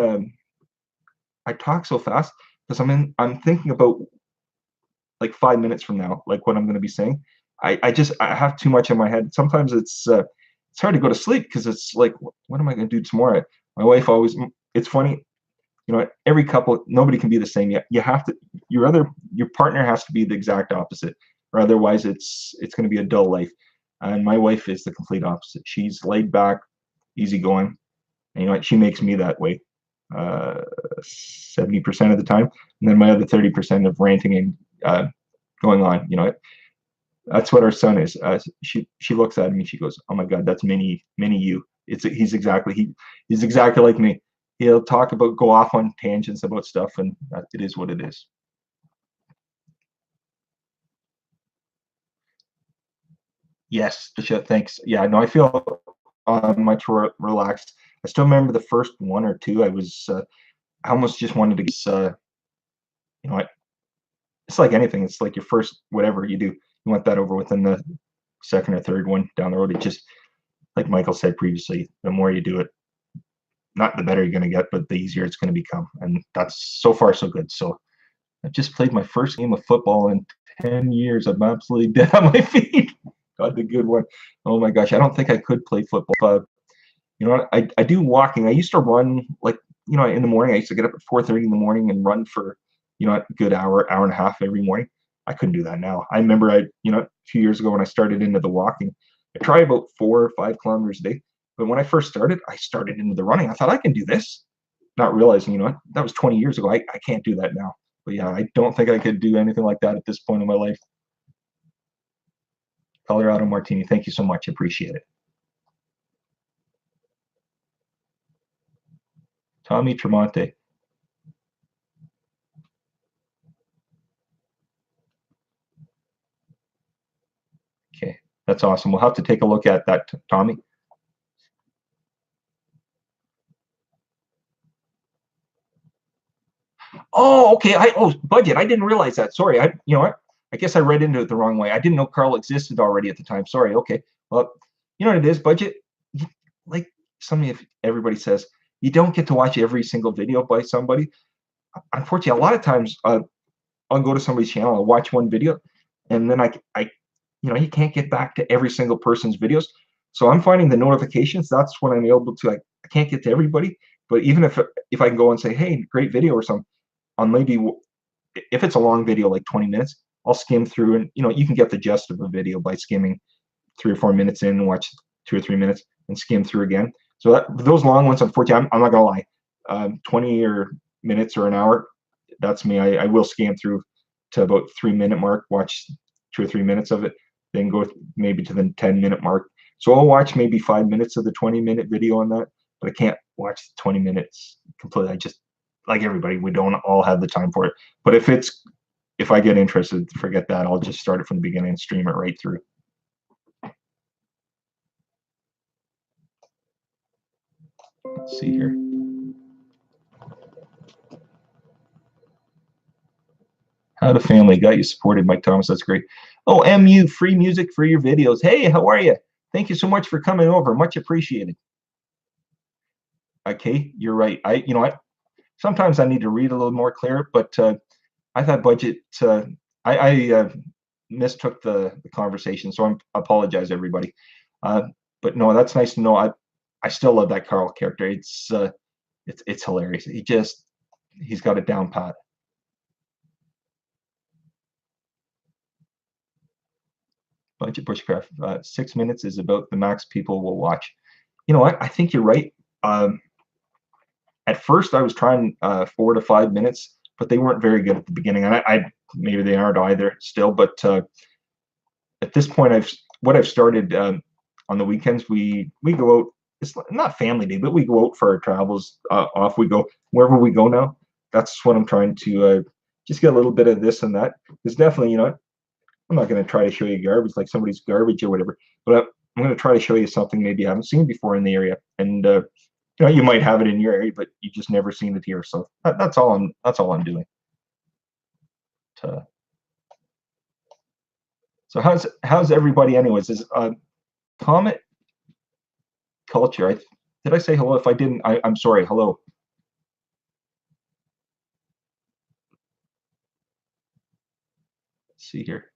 I talk so fast because I'm thinking about like 5 minutes from now, like what I'm going to be saying. I have too much in my head. Sometimes it's hard to go to sleep because it's like, what am I going to do tomorrow? My wife always. It's funny, every couple, nobody can be the same. You have to, your partner has to be the exact opposite, or otherwise it's going to be a dull life. And my wife is the complete opposite. She's laid back, easygoing, and she makes me that way, 70% of the time, and then my other 30% of ranting and going on. That's what our son is. She looks at me, she goes, "Oh my God, that's mini you." He's exactly like me. He'll go off on tangents about stuff, and it is what it is. Yes, thanks. Yeah, no, I feel much relaxed. I still remember the first one or two. I almost just wanted to, you know, it's like anything. It's like your first whatever you do. You want that over within the second or third one down the road. It just, like Michael said previously, the more you do it, not the better you're going to get, but the easier it's going to become. And that's so far so good. So I just played my first game of football in 10 years. I'm absolutely dead on my feet. God, the good one. Oh my gosh, I don't think I could play football. I do walking. I used to run, like, in the morning. I used to get up at 4:30 in the morning and run for, a good hour and a half every morning. I couldn't do that now. I remember a few years ago when I started into the walking, I tried about 4 or 5 kilometers a day. But when I first started, I started into the running. I thought I can do this, not realizing, that was 20 years ago. I can't do that now. But yeah, I don't think I could do anything like that at this point in my life. Colorado Martini, thank you so much. Appreciate it. Tommy Tremonte. Okay, that's awesome. We'll have to take a look at that, Tommy. Oh, okay. Budget. I didn't realize that. Sorry. What? I guess I read into it the wrong way. I didn't know Carl existed already at the time. Sorry. Okay. Well, you know what it is, budget. Like something, if everybody says, you don't get to watch every single video by somebody. Unfortunately, a lot of times I'll go to somebody's channel, I'll watch one video, and then you can't get back to every single person's videos. So I'm finding the notifications. That's when I'm able to, I can't get to everybody. But even if I can go and say, hey, great video or something, on maybe, if it's a long video, like 20 minutes, I'll skim through, and you can get the gist of a video by skimming 3 or 4 minutes in and watch 2 or 3 minutes and skim through again. So those long ones, unfortunately, I'm not gonna lie, 20 or minutes or an hour, that's me. I will scan through to about 3 minute mark, watch 2 or 3 minutes of it, then go maybe to the 10 minute mark. So I'll watch maybe 5 minutes of the 20-minute video on that, but I can't watch 20 minutes completely. I just, like everybody, we don't all have the time for it. But if I get interested, forget that. I'll just start it from the beginning and stream it right through. Let's see here. How the family got you supported, Mike Thomas. That's great. Oh, MU, free music for your videos. Hey, how are you? Thank you so much for coming over. Much appreciated. Okay, you're right. You know what? Sometimes I need to read a little more clear, but I've had budget. I mistook the conversation, so I apologize, everybody. But no, that's nice to know. I still love that Carl character. It's hilarious. He's got it down pat. Budget bushcraft. 6 minutes is about the max people will watch. You know what? I think you're right. At first, I was trying 4 to 5 minutes, but they weren't very good at the beginning. And I maybe they aren't either still. But at this point, I've started on the weekends. We go out. It's not family day, but we go out for our travels. Off we go wherever we go now. That's what I'm trying to just get a little bit of this and that. There's definitely, I'm not going to try to show you garbage like somebody's garbage or whatever, but I'm going to try to show you something maybe you haven't seen before in the area, and you might have it in your area, but you just never seen it here. So that's all I'm doing. So how's everybody anyways? Is Comet Culture? Did I say hello? If I didn't, I'm sorry. Hello. Let's see here.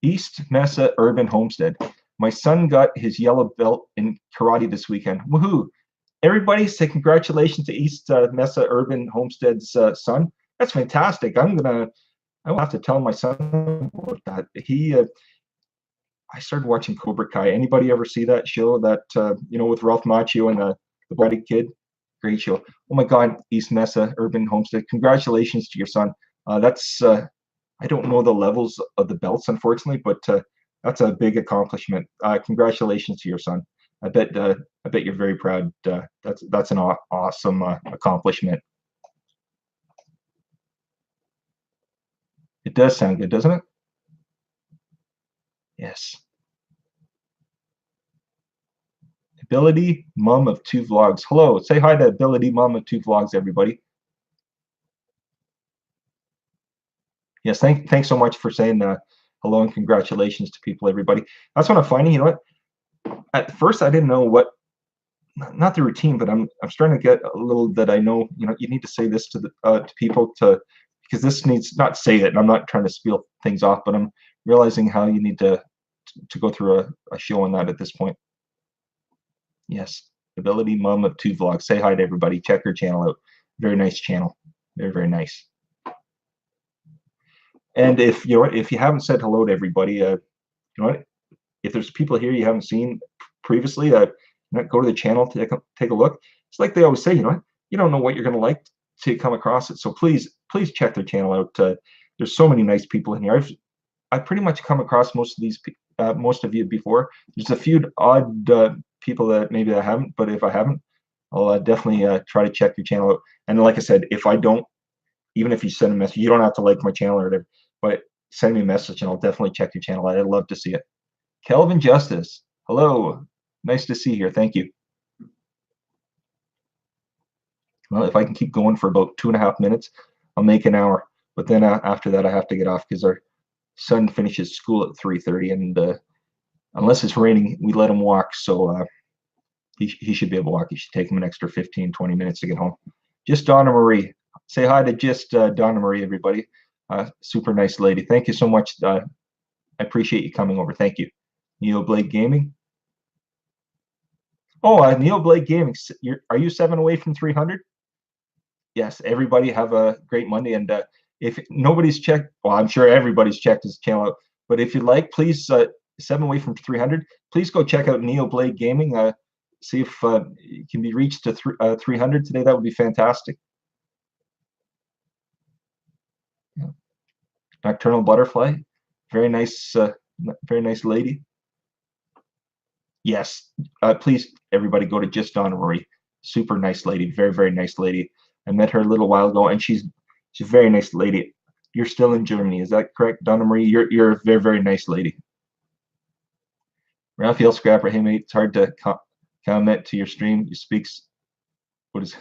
East Mesa Urban Homestead. My son got his yellow belt in karate this weekend. Woohoo! Everybody say congratulations to East Mesa Urban Homestead's son. That's fantastic. I will have to tell my son about that. I started watching Cobra Kai. Anybody ever see that show that with Ralph Macchio and the Bloody Kid? Great show. Oh my God, East Mesa Urban Homestead. Congratulations to your son. That's I don't know the levels of the belts, unfortunately, but that's a big accomplishment. Congratulations to your son. I bet you're very proud. That's an awesome accomplishment. It does sound good, doesn't it? Yes. Ability Mom of Two Vlogs. Hello. Say hi to Ability Mom of Two Vlogs, everybody. Yes, thanks so much for saying hello and congratulations to people, everybody. That's what I'm finding. You know what? At first, I didn't know what, not the routine, but I'm starting to get a little that I know. You need to say this to people because this needs not say it. And I'm not trying to spiel things off, but I'm realizing how you need to go through a show on that at this point. Yes, Ability Mom of Two Vlogs. Say hi to everybody. Check her channel out. Very nice channel. Very, very nice. And if you haven't said hello to everybody, if there's people here you haven't seen previously, go to the channel to take a look. It's like they always say, you don't know what you're going to like till you come across it. So please check their channel out. There's so many nice people in here. I've pretty much come across most of you before. There's a few odd people that maybe I haven't, but if I haven't, I'll definitely try to check your channel out. And like I said, if I don't, even if you send a message, you don't have to like my channel or whatever, but send me a message and I'll definitely check your channel out. I'd love to see it. Kelvin Justice, hello. Nice to see you here. Thank you. Well, if I can keep going for about 2.5 minutes, I'll make an hour. But then after that, I have to get off because our son finishes school at 3:30, and unless it's raining, we let him walk. So he should be able to walk. It should take him an extra 15, 20 minutes to get home. Just Donna Marie. Say hi to just Donna Marie, everybody. Super nice lady. Thank you so much. I appreciate you coming over. Thank you. Neo Blade Gaming. Oh, Neo Blade Gaming. Are you 7 away from 300? Yes. Everybody have a great Monday. And if nobody's checked, well, I'm sure everybody's checked his channel out. But if you'd like, please, 7 away from 300. Please go check out Neo Blade Gaming. See if it can be reached to 300 today. That would be fantastic. Yeah. Nocturnal Butterfly, very nice lady. Yes, please, everybody, go to just Donna Marie. Super nice lady, very, very nice lady. I met her a little while ago, and she's a very nice lady. You're still in Germany, is that correct, Donna Marie? You're a very, very nice lady. Raphael Scrapper, hey mate, it's hard to comment to your stream. You speaks. What is?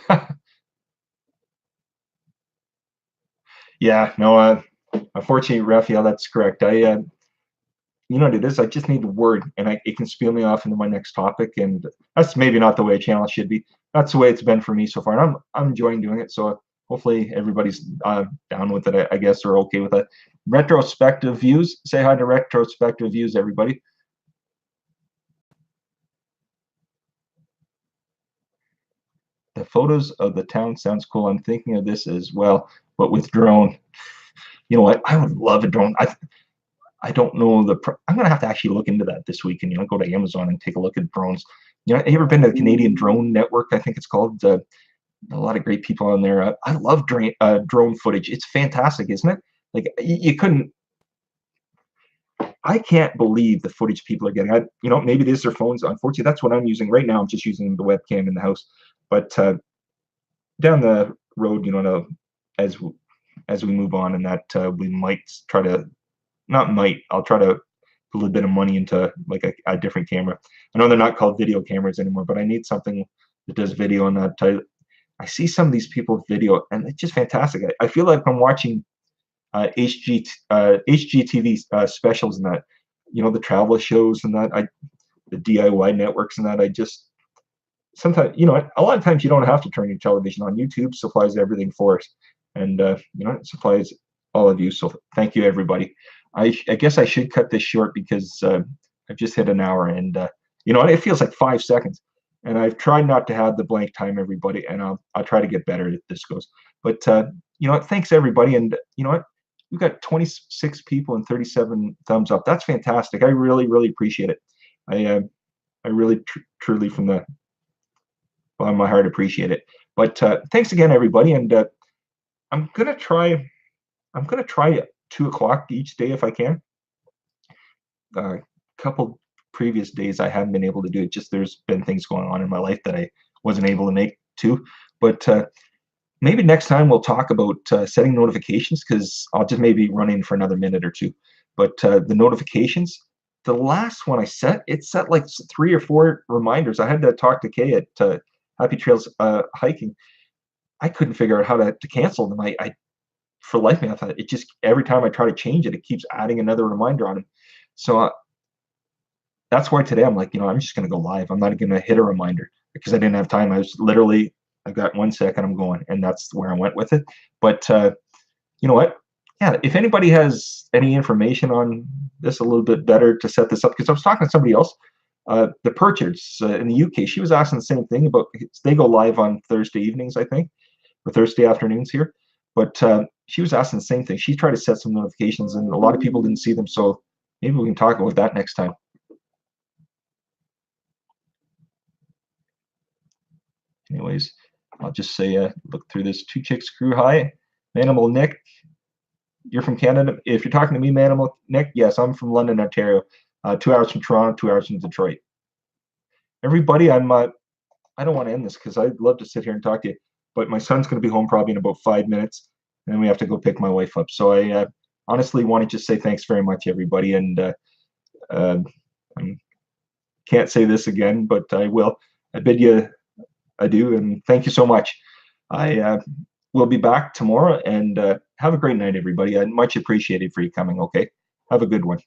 Yeah, no. Unfortunately, Raphael, that's correct. You know what it is? I just need a word, and it can spiel me off into my next topic, and that's maybe not the way a channel should be. That's the way it's been for me so far, and I'm enjoying doing it. So hopefully everybody's down with it, I guess, or okay with it. Retrospective views. Say hi to retrospective views, everybody. The photos of the town sounds cool. I'm thinking of this as well, but with drone. You know what? I would love a drone. I don't know I'm gonna have to actually look into that this week and go to Amazon and take a look at drones. Have you ever been to the Canadian Drone Network? I think it's called. A lot of great people on there. I love drone footage. It's fantastic, isn't it? Like you couldn't. I can't believe the footage people are getting. Maybe it is their phones. Unfortunately, that's what I'm using right now. I'm just using the webcam in the house. But down the road, as we move on, and that we might try to. Not might. I'll try to a little bit of money into like a different camera. I know they're not called video cameras anymore, but I need something that does video on that. I see some of these people with video, and it's just fantastic. I feel like I'm watching HGTV specials and that, the travel shows and that, the DIY networks and that. I just sometimes, a lot of times you don't have to turn your television on. YouTube supplies everything for us, and it supplies all of you. So thank you, everybody. I guess I should cut this short because I've just hit an hour, and it feels like 5 seconds. And I've tried not to have the blank time, everybody, and I'll try to get better as this goes. But thanks everybody, and we've got 26 people and 37 thumbs up. That's fantastic. I really, really appreciate it. I really, truly, from the bottom of my heart, appreciate it. But thanks again, everybody, and I'm gonna try 2 o'clock each day if I can. A couple previous days I haven't been able to do it. Just there's been things going on in my life that I wasn't able to make to. But maybe next time we'll talk about setting notifications, because I'll just maybe run in for another minute or two. But the notifications, the last one I set, it set like 3 or 4 reminders. I had to talk to Kay at Happy Trails Hiking. I couldn't figure out how to cancel them. I for life me, I thought it just, every time I try to change it, it keeps adding another reminder on it. So that's why today I'm like, I'm just going to go live. I'm not going to hit a reminder because I didn't have time. I've got 1 second, I'm going, and that's where I went with it. But you know what? Yeah, if anybody has any information on this a little bit better to set this up, because I was talking to somebody else, the Purchards in the UK, she was asking the same thing about, they go live on Thursday evenings, I think, or Thursday afternoons here. But she was asking the same thing. She tried to set some notifications, and a lot of people didn't see them. So maybe we can talk about that next time. Anyways, I'll just say, look through this. Two Chicks Crew. Hi, Manimal Nick. You're from Canada. If you're talking to me, Manimal Nick, yes, I'm from London, Ontario. 2 hours from Toronto, 2 hours from Detroit. Everybody, I don't want to end this because I'd love to sit here and talk to you, but my son's going to be home probably in about 5 minutes, and then we have to go pick my wife up. So I honestly want to just say thanks very much, everybody, and I can't say this again, but I will. I bid you adieu, and thank you so much. I will be back tomorrow, and have a great night, everybody. I much appreciated for you coming, okay? Have a good one.